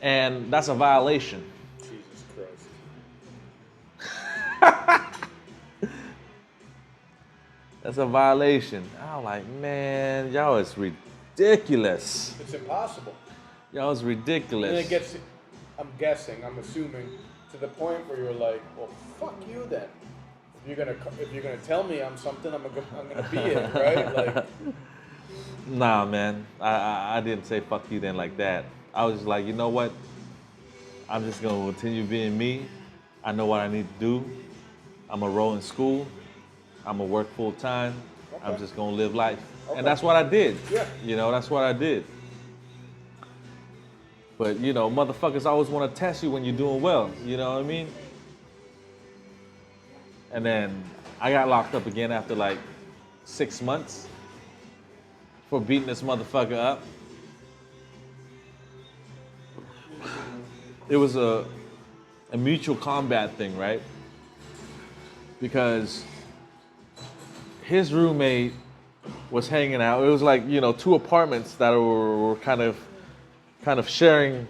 and that's a violation. Jesus Christ. That's a violation. I'm like, man, y'all is ridiculous. It's impossible. Y'all is ridiculous. And it gets, I'm guessing, I'm assuming, to the point where you're like, well, fuck you then. If you're gonna tell me I'm something, I'm gonna be it, right? Like, Nah, man, I didn't say fuck you then like that. I was just like, you know what? I'm just gonna continue being me. I know what I need to do. I'm gonna roll in school. I'm gonna work full time. Okay. I'm just gonna live life. Okay. And that's what I did. Yeah. You know, that's what I did. But, you know, motherfuckers always want to test you when you're doing well. You know what I mean? And then I got locked up again after like 6 months for beating this motherfucker up. It was a mutual combat thing, right? Because his roommate was hanging out. It was like, you know, 2 apartments that were kind of sharing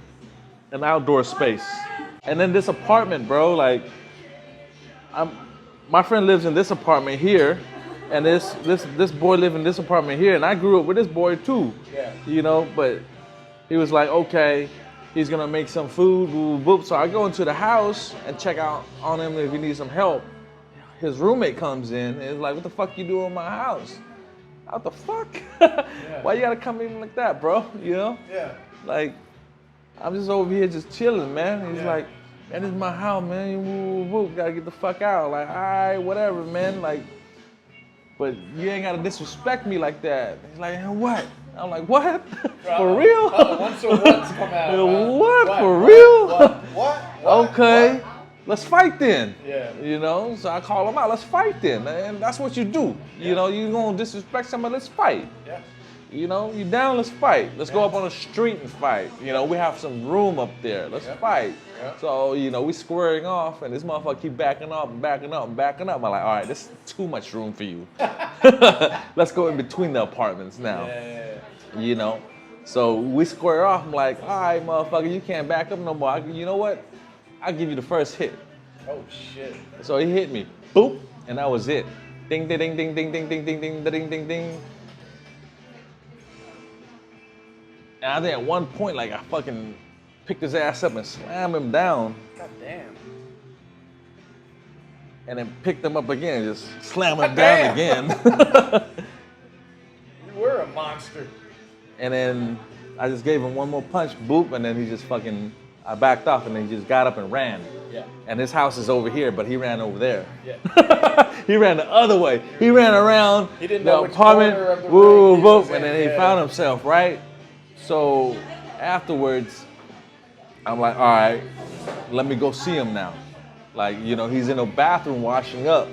an outdoor space. And then this apartment, bro, like, my friend lives in this apartment here, and this boy lives in this apartment here, and I grew up with this boy too. Yeah. You know, but he was like, okay, he's gonna make some food, boop, boop. So I go into the house and check out on him if he needs some help. His roommate comes in and is like, what the fuck you doing in my house? What the fuck? Yeah. Why you gotta come in like that, bro? You know? Yeah. Like, I'm just over here just chilling, man. He's Yeah. like, man, this is my house, man. You move, gotta get the fuck out. Like, all right, whatever, man. Like, but you ain't gotta disrespect me like that. He's like, what? I'm like, what? For real? Once or once come out. What? For real? What? Okay. What? Let's fight then. Yeah. You know, so I call him out. Let's fight then. And that's what you do. Yeah. You know, you gonna disrespect somebody, let's fight. Yeah. You know, you down, let's fight. Let's go up on the street and fight. You know, we have some room up there. Let's fight. Yeah. So, you know, we squaring off, and this motherfucker keep backing up and backing up and backing up. I'm like, all right, this is too much room for you. Let's go in between the apartments now. Yeah. You know? So we square off. I'm like, all right, motherfucker, you can't back up no more. You know what? I'll give you the first hit. Oh, shit. So he hit me. Boop. And that was it. Ding, ding, ding, ding, ding, ding, ding, ding, ding, ding, ding, ding. And I think at one point, like, I fucking picked his ass up and slammed him down. God damn. And then picked him up again and just slammed him down again. You were a monster. And then I just gave him one more punch, boop, and then he just fucking, I backed off, and then he just got up and ran. Yeah. And his house is over here, but he ran over there. Yeah. He ran the other way. He ran around He didn't the know which apartment, corner of the woo, ring he was boop, and in, then he yeah. found himself, right? So afterwards, I'm like, all right, let me go see him now. Like, you know, he's in the bathroom washing up.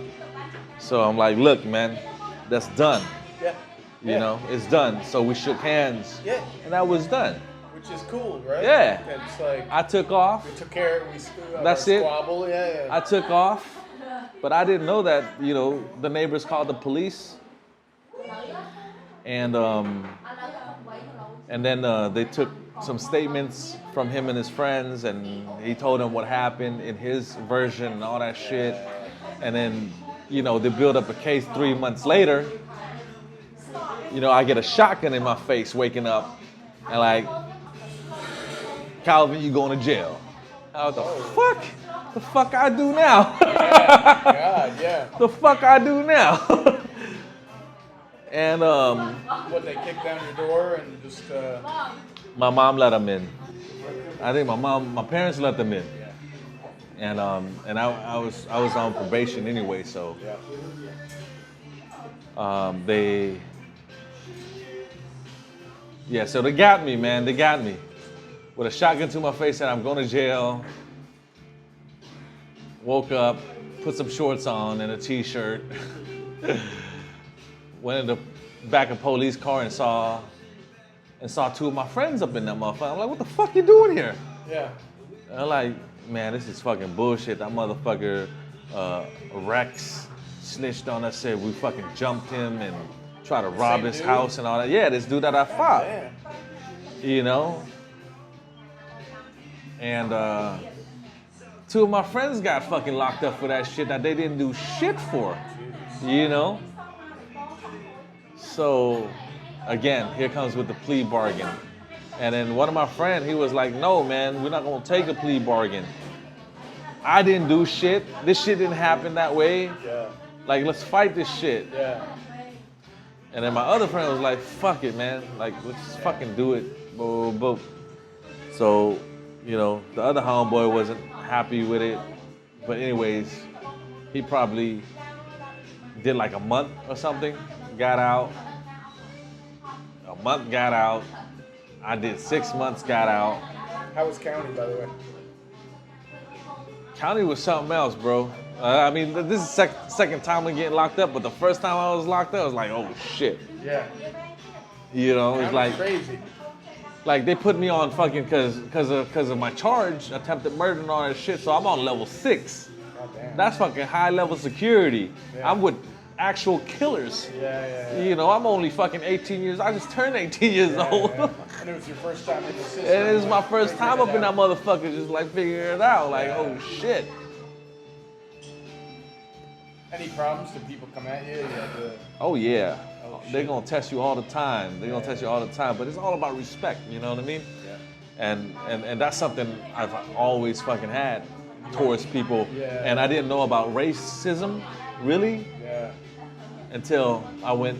So I'm like, look, man, that's done. Yeah. You know, it's done. So we shook hands. Yeah. And that was done. Which is cool, right? Yeah. It's like, I took off. we took care of it. That's it. Squabble. Yeah. I took off. But I didn't know that, you know, the neighbors called the police. And then they took some statements from him and his friends, and he told them what happened in his version and all that shit. And then, you know, they built up a case 3 months later. You know, I get a shotgun in my face waking up, and like, Calvin, you going to jail. What the fuck? The fuck I do now? God, yeah. The fuck I do now? And What, they kicked down your door and just, my mom let them in. I think my parents let them in. And I was on probation anyway, so so they got me, man. They got me with a shotgun to my face, and I'm going to jail. Woke up, put some shorts on and a t-shirt. Went in the back of police car and saw 2 of my friends up in that motherfucker. I'm like, what the fuck you doing here? yeah. And I'm like, man, this is fucking bullshit. That motherfucker Rex snitched on us, said we fucking jumped him and tried to rob his house and all that. Yeah, this dude that I fought. Damn. You know? And 2 of my friends got fucking locked up for that shit that they didn't do shit for. You know? So, again, here comes with the plea bargain. And then one of my friends, he was like, no, man, we're not gonna take a plea bargain. I didn't do shit. This shit didn't happen that way. Yeah. Like, let's fight this shit. Yeah. And then my other friend was like, fuck it, man. Like, let's just fucking do it. Boom, boom. So, you know, the other homeboy wasn't happy with it. But anyways, he probably did like a month or something, got out. A month, got out. I did 6 months, got out. How was county, by the way? County was something else, bro. I mean, this is second time I'm getting locked up, but the first time I was locked up, I was like, oh shit. Yeah. You know, it's like crazy. Like they put me on fucking cause of my charge, attempted murder and all that shit. So I'm on level 6. Oh, damn. That's fucking high level security. Yeah. I'm with actual killers. Yeah. You know, I'm only fucking 18 years. I just turned 18 years old. Yeah. And it was your first time in the system. And it was my first time up in that motherfucker, just like figuring it out. Like, oh shit. Any problems? Do people come at you? You had to... Oh yeah. Oh, They're gonna test you all the time. They're gonna test you all the time. But it's all about respect, you know what I mean? Yeah. And that's something I've always fucking had towards people. Yeah. And I didn't know about racism, really, until I went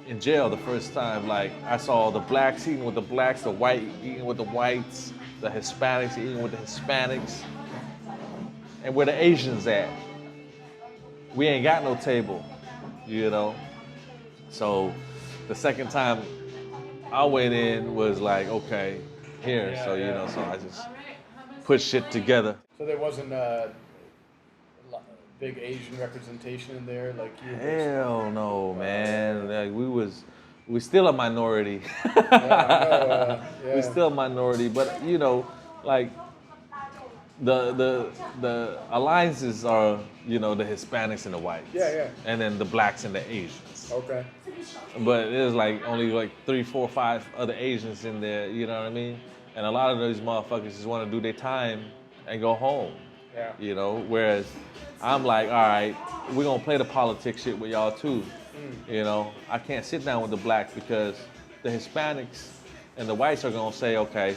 in jail the first time. Like I saw the blacks eating with the blacks, the white eating with the whites, the Hispanics eating with the Hispanics. And where the Asians at? We ain't got no table, you know? So the second time I went in was like, okay, here. So, you know, so I just put shit together. So there wasn't big Asian representation in there, like you? Hell no, man. Like we still a minority. We still a minority, but you know, like the alliances are, you know, the Hispanics and the whites. And then the blacks and the Asians. Okay. But there's like only like 3, 4, 5 other Asians in there, you know what I mean? And a lot of those motherfuckers just want to do their time and go home. Yeah. You know, whereas I'm like, all right, we're gonna play the politics shit with y'all too. You know, I can't sit down with the blacks because the Hispanics and the whites are gonna say, okay,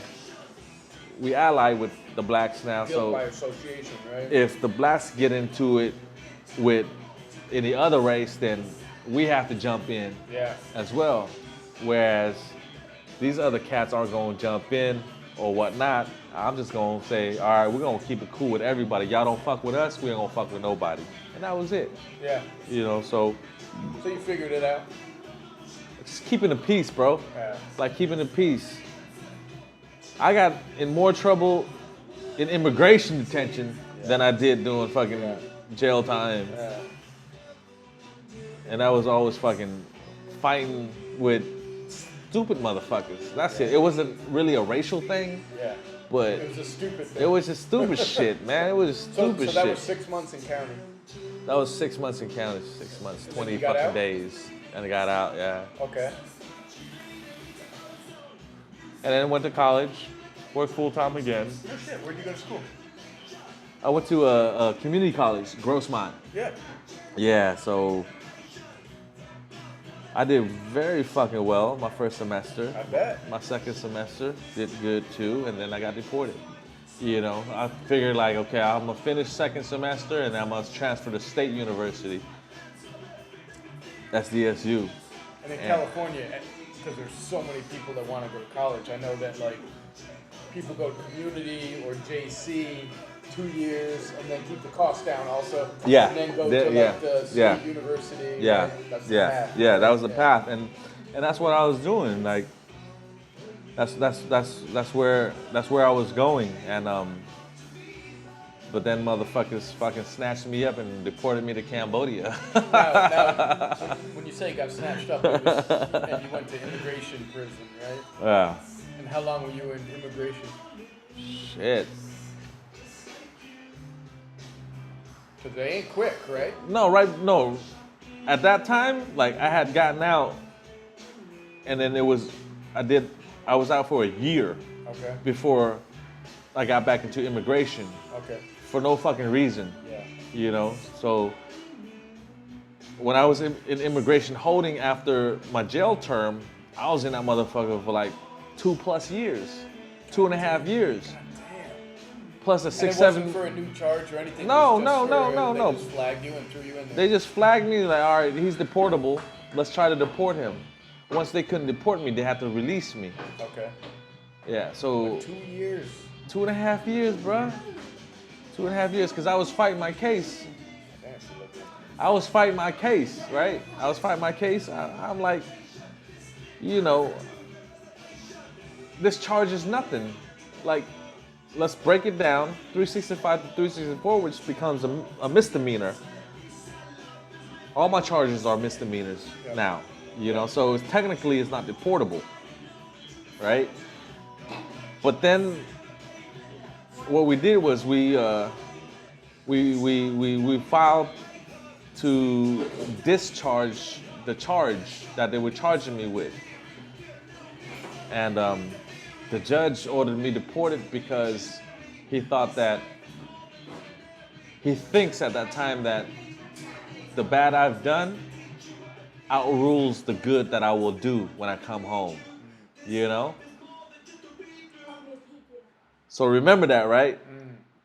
we ally with the blacks now, so by association, right? if the blacks get into it with any other race, then we have to jump in as well. Whereas these other cats aren't gonna jump in or whatnot. I'm just gonna say, all right, we're gonna keep it cool with everybody. Y'all don't fuck with us, we ain't gonna fuck with nobody. And that was it. Yeah. You know, so you figured it out? just keeping the peace, bro. Yeah. Like keeping the peace. I got in more trouble in immigration detention than I did doing fucking jail time. Yeah. And I was always fucking fighting with stupid motherfuckers. That's it. It wasn't really a racial thing. Yeah. But it was a stupid thing. It was just stupid shit, man. It was just stupid so that shit. was 6 months in county. That was 6 months in county, 6 months, 20 you got fucking out? days. And I got out, yeah. Okay. And then went to college, worked full time again. Oh shit, where'd you go to school? I went to a community college, Grossmont. Yeah. Yeah, so I did very fucking well my first semester. I bet. My second semester did good too, and then I got deported. You know, I figured like, okay, I'm gonna finish second semester and I'm gonna transfer to State University. That's DSU. And in California, because there's so many people that want to go to college, I know that like people go to community or JC 2 years and then keep the cost down also. Yeah. And then go to like the State University. Yeah. Right? That's the path. Yeah, that was the path. And that's what I was doing. Like that's where I was going. And but then motherfuckers fucking snatched me up and deported me to Cambodia. now, so when you say got snatched up, it was, and you went to immigration prison, right? Yeah. And how long were you in immigration? Shit. Because they ain't quick, right? No. At that time, like I had gotten out, and then I was out for a year before I got back into immigration. Okay. For no fucking reason. Yeah. You know? So when I was in immigration holding after my jail term, I was in that motherfucker for like 2+ years, 2.5 years. Plus a 6, And it 7. wasn't for a new charge or anything? No, It was just no. They just flagged you and threw you in there? They just flagged me like, all right, he's deportable. Let's try to deport him. Once they couldn't deport me, they had to release me. Okay. Yeah, so. 2 years. 2.5 years, bruh. 2.5 years, because I was fighting my case. I was fighting my case, right? I was fighting my case. I'm like, you know, this charge is nothing. Like, let's break it down. 365 to 364, which becomes a misdemeanor. All my charges are misdemeanors now, you know, so technically it's not deportable, right? But then what we did was we filed to discharge the charge that they were charging me with. And the judge ordered me deported because he thinks at that time that the bad I've done outrules the good that I will do when I come home, you know? So remember that, right?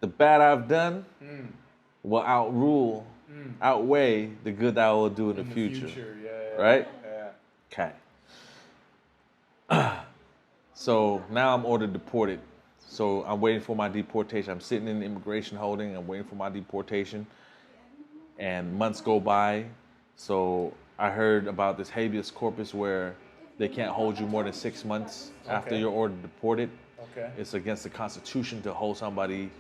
The bad I've done will outweigh the good that I will do in the future. Yeah. Right? Yeah. Okay. So now I'm ordered deported. So I'm waiting for my deportation. I'm sitting in the immigration holding. I'm waiting for my deportation. And months go by. So I heard about this habeas corpus where they can't hold you more than 6 months after you're ordered deported. Okay. It's against the Constitution to hold somebody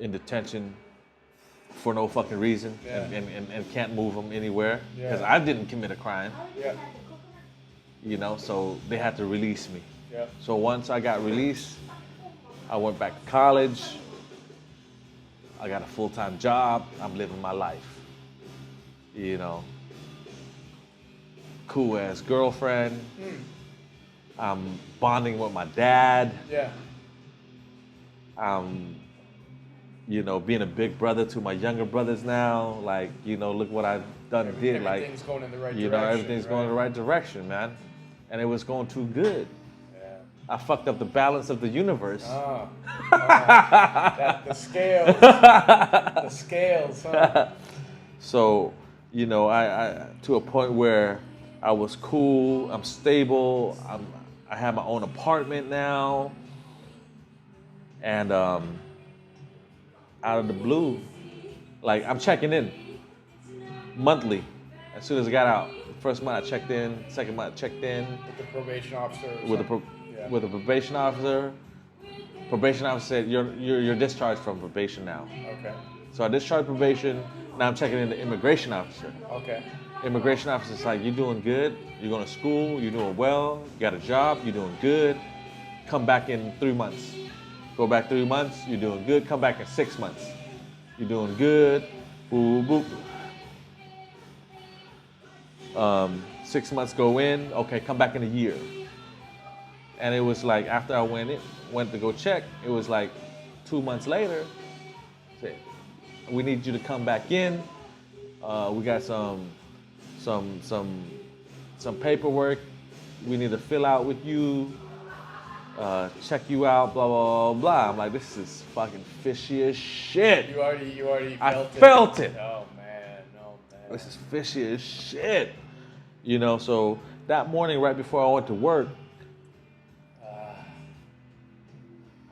in detention for no fucking reason and can't move them anywhere. Because I didn't commit a crime. Yeah. You know, so they had to release me. Yeah. So once I got released, I went back to college. I got a full-time job. I'm living my life. You know, cool ass girlfriend. I'm bonding with my dad. Yeah. You know, being a big brother to my younger brothers now. Like, you know, look what I've done and did. Like, everything's going in the right you direction. know, everything's going in the right direction, man. And it was going too good. Yeah. I fucked up the balance of the universe. The scales. The scales, huh? So, you know, I to a point where I was cool, I'm stable, I have my own apartment now. And out of the blue, like I'm checking in monthly. As soon as I got out, first month I checked in, second month I checked in. With the probation officer. With the probation officer. Probation officer said, you're discharged from probation now. Okay. So I discharged probation, now I'm checking in the immigration officer. Okay. Immigration officer's like, you're doing good, you're going to school, you're doing well, you got a job, you're doing good. Come back in 3 months. Go back 3 months, you're doing good. Come back in 6 months. You're doing good. Boop, boop. 6 months go in, okay, come back in a year. And it was like, after I went to go check, it was like 2 months later, said, we need you to come back in. We got some paperwork we need to fill out with you, check you out, blah, blah, blah, blah. I'm like, this is fucking fishy as shit. You already felt it. Oh man. This is fishy as shit. You know, so that morning right before I went to work,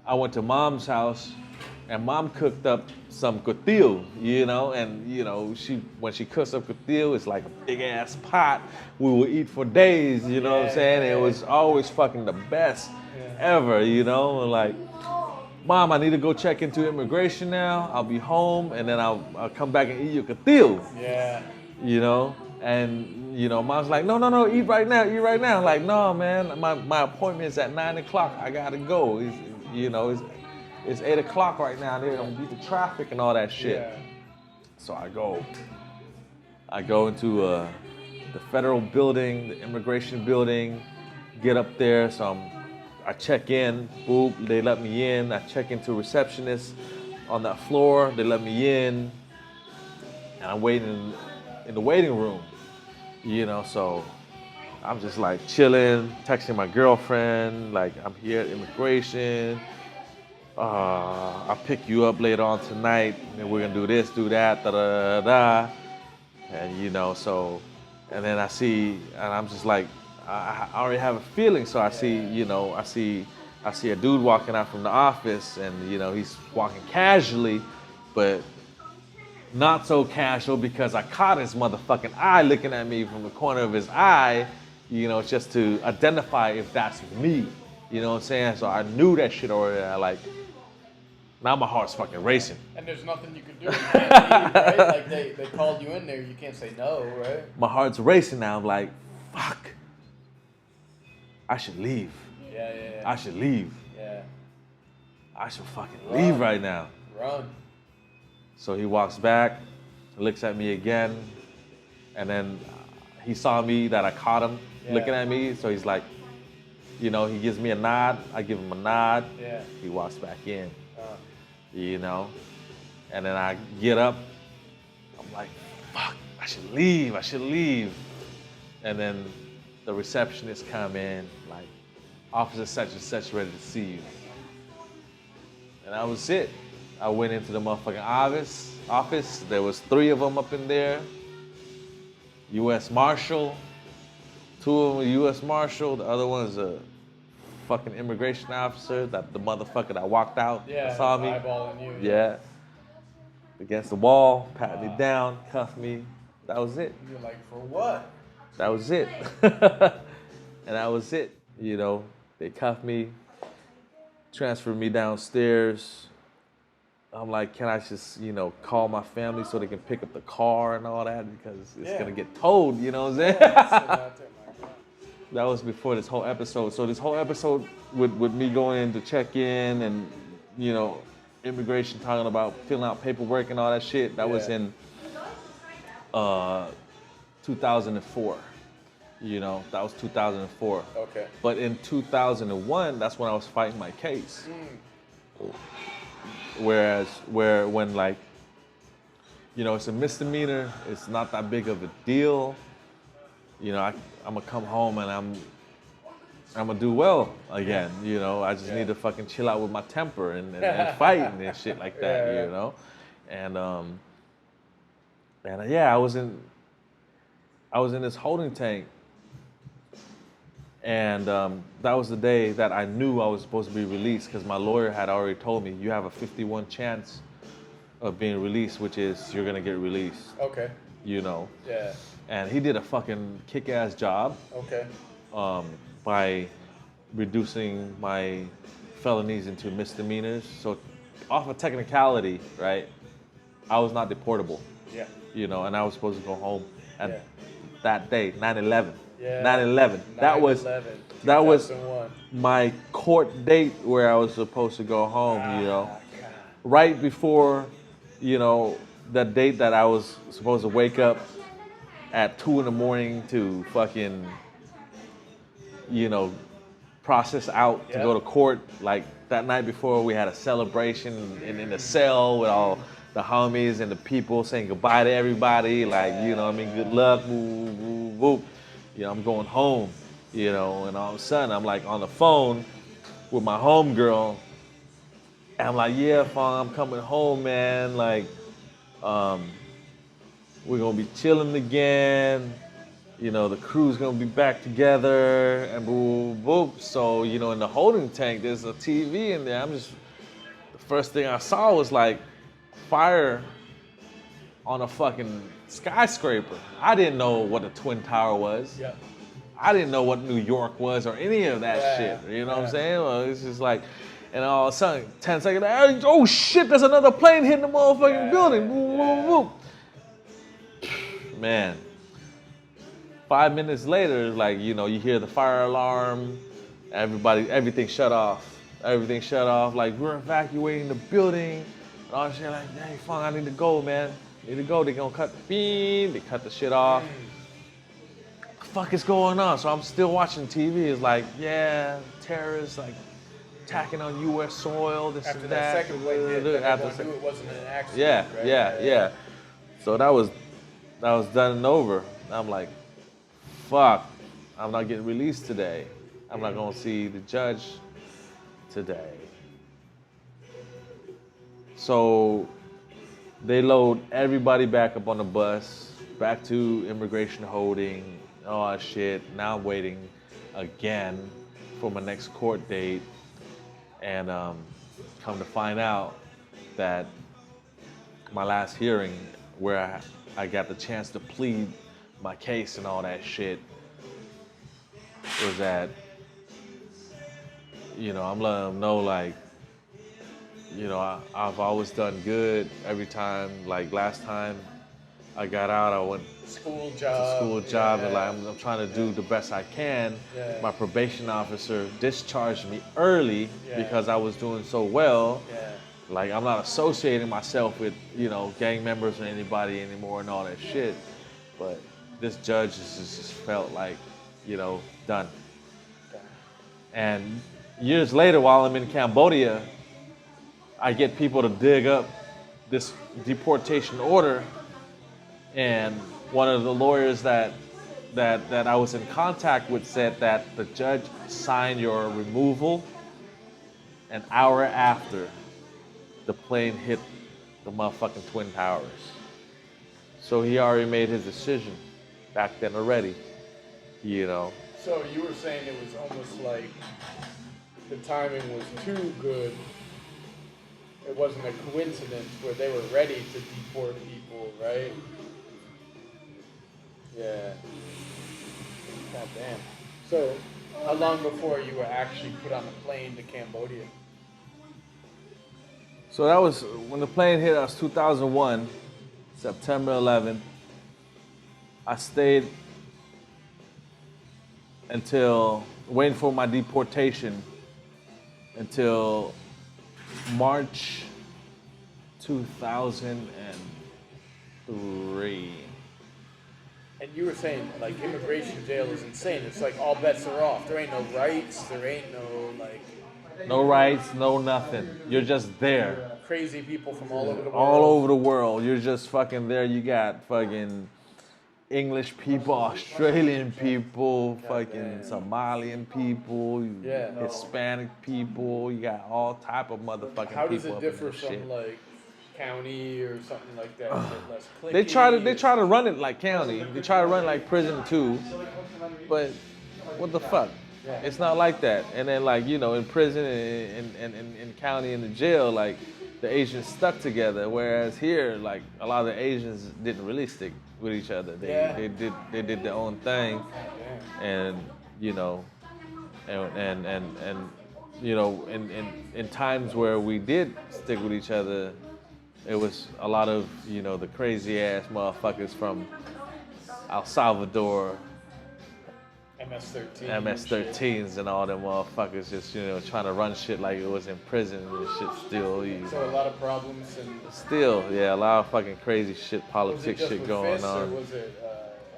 I went to mom's house and mom cooked up some kutil, you know, and you know, when she cooks up kutil, it's like a big ass pot. We will eat for days, you know what I'm saying? It was always fucking the best ever, you know, and like, Mom, I need to go check into immigration now. I'll be home and then I'll come back and eat your kutil. Yeah. You know, and you know, Mom's like, no, eat right now. I'm like, no, man, my appointment's at 9 o'clock. I gotta go. It's 8 o'clock right now. They're gonna beat the traffic and all that shit. Yeah. So I go into the federal building, the immigration building, get up there. So I check in, boop, they let me in. I check into receptionist on that floor, they let me in. And I'm waiting in the waiting room, you know, so I'm just like chilling, texting my girlfriend, like I'm here at immigration. I'll pick you up later on tonight, and we're gonna do this, do that, da da da da. And you know, so, and then I see, and I'm just like, I already have a feeling. So I see, you know, I see a dude walking out from the office, and you know, he's walking casually, but not so casual because I caught his motherfucking eye looking at me from the corner of his eye, you know, just to identify if that's me. You know what I'm saying? So I knew that shit already. I like, now my heart's fucking racing. And there's nothing you can do. You can't leave, right? Like they called you in there, you can't say no, right? My heart's racing now. I'm like, fuck. I should leave. Yeah. I should leave. Yeah. I should fucking leave right now. Run. So he walks back, looks at me again, and then he saw me that I caught him looking at me. So he's like, you know, he gives me a nod. I give him a nod. Yeah. He walks back in. You know, and then I get up. I'm like, fuck, I should leave. And then the receptionist come in, like, officer such and such ready to see you. And that was it. I went into the motherfucking office. There was 3 of them up in there. U.S. Marshal. 2 of them were U.S. Marshal. The other one is a fucking immigration officer, that the motherfucker that walked out saw me. Eyeballing you. Yeah. Against the wall, pat me down, cuff me. That was it. You're like, for what? That was it. And that was it. You know, they cuffed me, transferred me downstairs. I'm like, can I just, you know, call my family so they can pick up the car and all that, because it's gonna get towed, you know what I'm saying? That was before this whole episode. So this whole episode with me going in to check in and, you know, immigration talking about filling out paperwork and all that shit, that was in 2004. You know, that was 2004. Okay. But in 2001, that's when I was fighting my case. When like, you know, it's a misdemeanor, it's not that big of a deal. You know, I'm gonna come home and I'm gonna do well again. You know, I just need to fucking chill out with my temper and fighting and shit like that. You know, and I was in this holding tank, and that was the day that I knew I was supposed to be released, because my lawyer had already told me you have a 51 chance of being released, which is you're gonna get released. Okay. You know. Yeah. And he did a fucking kick-ass job. Okay. By reducing my felonies into misdemeanors. So off a technicality, right, I was not deportable. Yeah. You know, and I was supposed to go home. And that day, 9/11. Yeah. 9/11. That was my court date where I was supposed to go home, you know. God. Right before, you know, the date that I was supposed to wake up at 2 a.m. to fucking, you know, process out to go to court. Like that night before, we had a celebration in the cell with all the homies and the people saying goodbye to everybody. Like, you know what I mean, good luck, woo, woo, woo. You know, I'm going home, you know, and all of a sudden I'm like on the phone with my homegirl. And I'm like, yeah, Fong, I'm coming home, man. Like, we're gonna be chilling again. You know, the crew's gonna be back together and boop, boop. So, you know, in the holding tank, there's a TV in there. The first thing I saw was like fire on a fucking skyscraper. I didn't know what a Twin Tower was. Yeah. I didn't know what New York was or any of that shit. You know what I'm saying? Well, it's just like, and all of a sudden, 10 seconds, oh shit, there's another plane hitting the motherfucking building. Boop, boop, boop. Man, 5 minutes later, like, you know, you hear the fire alarm, everything shut off. Everything shut off, like, we're evacuating the building. And all that shit, like, hey, fuck, I need to go, man. I need to go. They're gonna cut the beam, they cut the shit off. What the fuck is going on? So I'm still watching TV. It's like, yeah, terrorists, like, attacking on U.S. soil, this After and that that. second plane hit, everyone knew it wasn't an accident. Yeah. So that was done and over. I'm like, fuck. I'm not getting released today. I'm not gonna see the judge today. So they load everybody back up on the bus, back to immigration holding, all that shit. Now I'm waiting again for my next court date. And come to find out that my last hearing, where I got the chance to plead my case and all that shit, was that, I'm letting them know, like, I've always done good every time. Like last time I got out, I went School to job. school job, and like I'm trying to do the best I can. Yeah. My probation officer discharged me early because I was doing so well. Yeah. Like I'm not associating myself with gang members or anybody anymore and all that shit. But this judge just felt like done. And years later, while I'm in Cambodia, I get people to dig up this deportation order, and one of the lawyers that I was in contact with said that the judge signed your removal an hour after the plane hit the motherfucking Twin Towers. So he already made his decision back then already, So you were saying it was almost like the timing was too good. It wasn't a coincidence where they were ready to deport people, right? Yeah. God damn. So, how long before you were actually put on a plane to Cambodia? So that was when the plane hit us, 2001, September 11th. I stayed until waiting for my deportation until March 2003. And you were saying, like, immigration jail is insane. It's like all bets are off. There ain't no rights. There ain't no, like... No rights, no nothing. You're just there. Crazy people from all over the world. All over the world. You're just fucking there. You got fucking English people, Australian people, fucking Somalian people, Hispanic people. You got all type of motherfucking people. How does it up differ in this from shit. like county or something like that? Is it less cliquey? They try to run it like county. They try to run it like prison too. But what the fuck? It's not like that. And then like, in prison and in county and the jail, like the Asians stuck together. Whereas here, like a lot of the Asians didn't really stick with each other. They did their own thing. And in times where we did stick with each other, it was a lot of, the crazy ass motherfuckers from El Salvador, MS-13s and all them motherfuckers just, trying to run shit like it was in prison and shit still. So a lot of problems and... Still, yeah, a lot of fucking crazy shit, politics shit going on. Or was it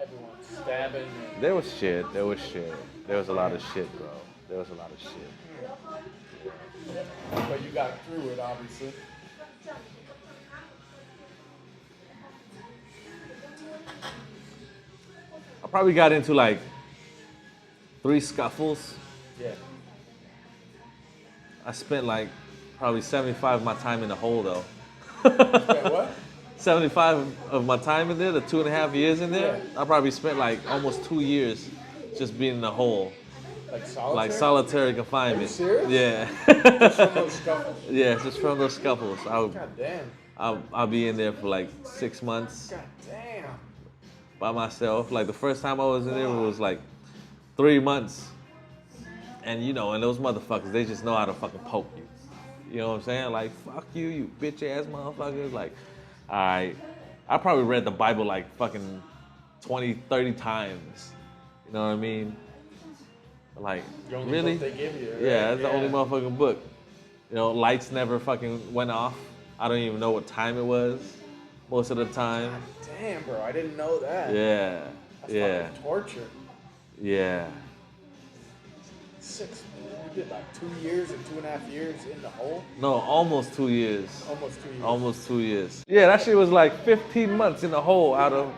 everyone stabbing? There was shit. There was a lot of shit, bro. There was a lot of shit. But you got through it, obviously. I probably got into like 3 scuffles. Yeah. I spent like probably 75 of my time in the hole though. What? 75 of my time in there, the 2.5 years in there, I probably spent like almost 2 years just being in the hole. Like solitary? Like solitary confinement. Are you serious? Yeah. Just from those scuffles? Yeah, just from those scuffles. God damn. I'll be in there for like 6 months. God damn. By myself. Like the first time I was in there, it was like 3 months. And and those motherfuckers, they just know how to fucking poke you. You know what I'm saying? Like, fuck you, you bitch ass motherfuckers. Like, I probably read the Bible like fucking 20, 30 times. You know what I mean? Like, The only really? book they give you, right? Yeah, that's the only motherfucking book. Lights never fucking went off. I don't even know what time it was most of the time. God damn, bro, I didn't know that. Yeah. That's fucking torture. Yeah. 6, man. You did like 2 years and 2.5 years in the hole? No, almost 2 years. Almost 2 years. Almost 2 years. Yeah, that shit was like 15 months in the hole out of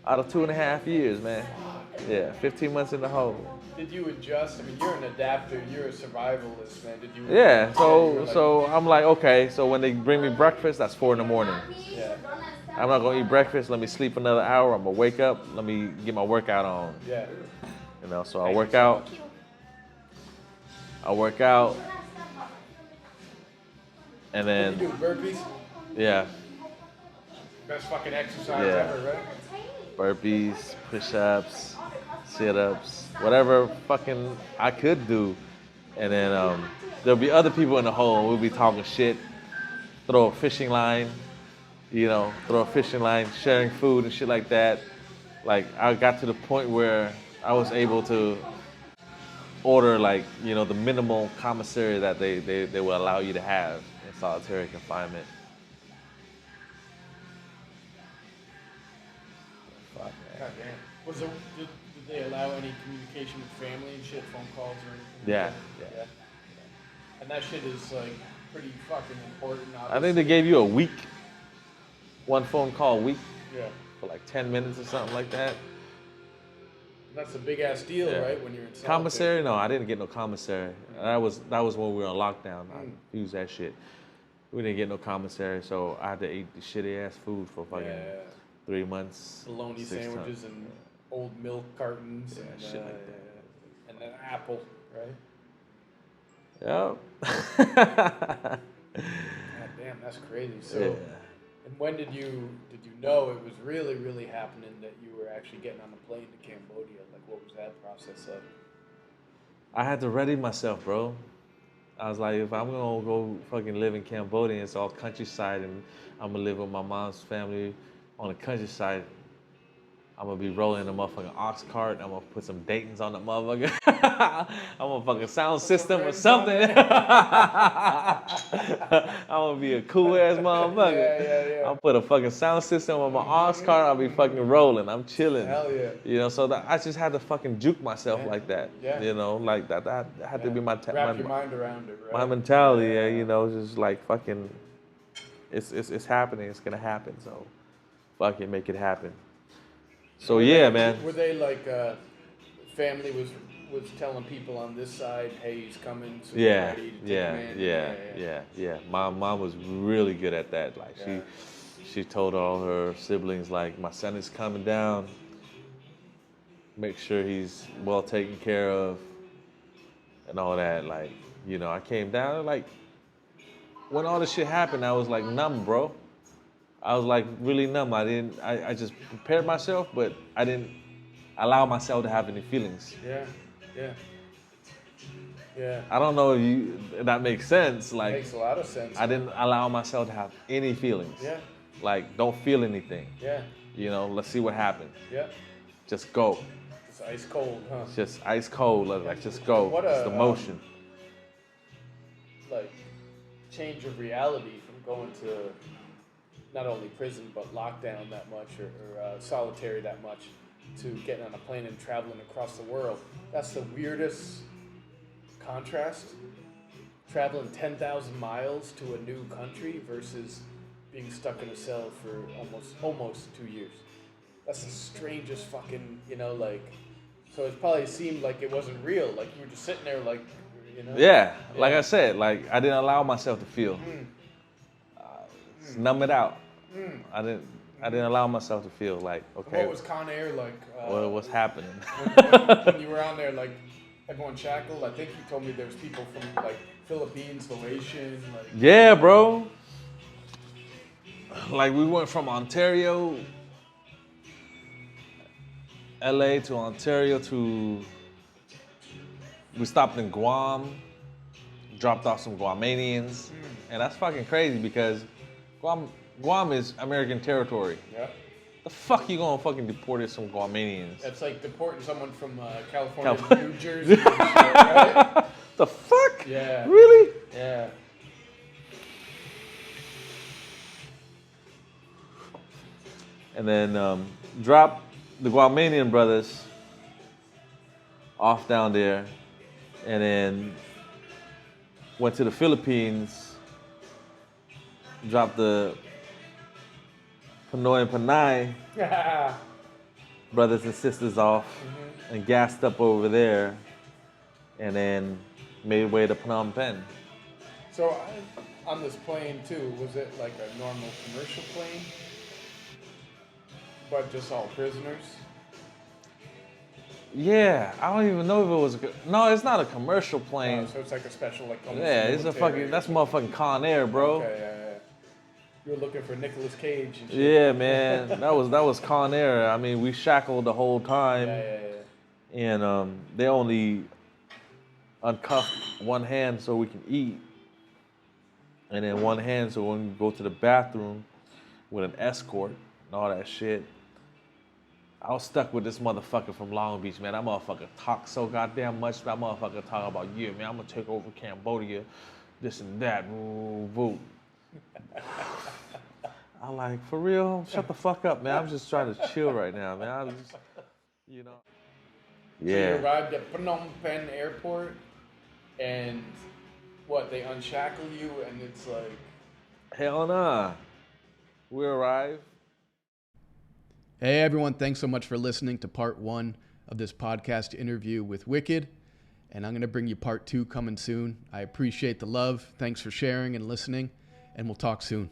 Out of 2.5 years, man. Yeah, 15 months in the hole. Did you adjust? I mean, you're an adapter. You're a survivalist, man. Did you? Yeah, you so were like- so I'm like, okay, so when they bring me breakfast, that's 4 in the morning. Yeah. I'm not gonna eat breakfast, let me sleep another hour, I'm gonna wake up, let me get my workout on. Yeah. You know, so I work out. And You then, do burpees. yeah, Best fucking exercise Yeah. ever, right? burpees, push-ups, sit-ups, whatever fucking I could do. And then there'll be other people in the hole, and we'll be talking shit, throw a fishing line, sharing food and shit like that. Like, I got to the point where I was able to order, like, the minimal commissary that they will allow you to have in solitary confinement. Fuck, man. God damn. Did they allow any communication with family and shit, phone calls or anything? Yeah. And that shit is like pretty fucking important. I think they gave you a week, one phone call a week Yeah. for like 10 minutes or something like that. That's a big ass deal, Yeah. right? When you're in solitary. Commissary? No, I didn't get no commissary. That was when we were on lockdown. I used that shit. We didn't get no commissary, so I had to eat the shitty ass food for fucking 3 months. Bologna 6 sandwiches and old milk cartons Yeah, and shit like that. and an apple, right? Yep. God damn, that's crazy. So, Yeah. and when did you know it was really, really happening that you were actually getting on a plane to Cambodia? Like, what was that process like? I had to ready myself, bro. I was like, if I'm gonna go fucking live in Cambodia, it's all countryside, and I'm gonna live with my mom's family on the countryside. I'm gonna be rolling a motherfucking ox cart. I'm gonna put some Dayton's on the motherfucker. I'm gonna fucking sound system or something. I'm gonna be a cool ass motherfucker. Yeah. I'll put a fucking sound system on my ox cart. I'll be fucking rolling. I'm chilling. Hell yeah. So I just had to fucking juke myself like that. Yeah. Like that had to be my Wrap your mind around it, right? my mentality. Just like fucking, it's happening. It's gonna happen. So, fucking make it happen. So man. Were they like family was telling people on this side, hey, he's coming, so get ready to take him in? Yeah. My mom was really good at that. Like she told all her siblings, like, my son is coming down. Make sure he's well taken care of and all that. Like, I came down, like, when all this shit happened, I was like numb, bro. I was like really numb. I just prepared myself, but I didn't allow myself to have any feelings. Yeah. I don't know if that makes sense. Like, Makes a lot of sense. I didn't allow myself to have any feelings. Yeah. Like, don't feel anything. Yeah. Let's see what happens. Yeah. Just go. It's ice cold, huh? It's just ice cold. Like, just go. What It's the motion. Like, change of reality from going to not only prison but lockdown that much or solitary that much to getting on a plane and traveling across the world. That's the weirdest contrast. Traveling 10,000 miles to a new country versus being stuck in a cell for almost 2 years. That's the strangest fucking, so it probably seemed like it wasn't real. Like you were just sitting there like, Yeah, like I said, like I didn't allow myself to feel. Numb it out. I didn't allow myself to feel like, okay. What was Con Air like? What's happening? when you were on there, like everyone shackled. I think you told me there was people from like Philippines, Malaysian. Like, yeah, bro. Like we went from Ontario, LA to Ontario we stopped in Guam, dropped off some Guamanians, and that's fucking crazy because Guam is American territory. Yeah. The fuck you gonna fucking deport some Guamanians? That's like deporting someone from California to New Jersey. And shit, right? The fuck? Yeah. Really? Yeah. And then dropped the Guamanian brothers off down there, and then went to the Philippines, dropped the Phnom Penh brothers and sisters off and gassed up over there, and then made way to Phnom Penh. So on this plane too, was it like a normal commercial plane, but just all prisoners? Yeah, I don't even know if it was. No, it's not a commercial plane. Oh, so it's like a special, like almost Yeah, it's a fucking. That's motherfucking Con Air, bro. Okay, yeah. You were looking for Nicolas Cage and shit. Yeah, man, that was Con Air. I mean, we shackled the whole time, and they only uncuffed one hand so we can eat, and then one hand so when we go to the bathroom with an escort and all that shit. I was stuck with this motherfucker from Long Beach, man. That motherfucker talks so goddamn much. That motherfucker talking about, yeah, man, I'm gonna take over Cambodia, this and that, woo, woo. I'm like, for real? Shut the fuck up, man. I'm just trying to chill right now, man. I'm just, you know. So you arrived at Phnom Penh airport, and what, they unshackle you, and it's like... Hell nah. We arrived. Hey everyone, thanks so much for listening to part 1 of this podcast interview with Wicced, and I'm going to bring you part 2 coming soon. I appreciate the love. Thanks for sharing and listening, and we'll talk soon.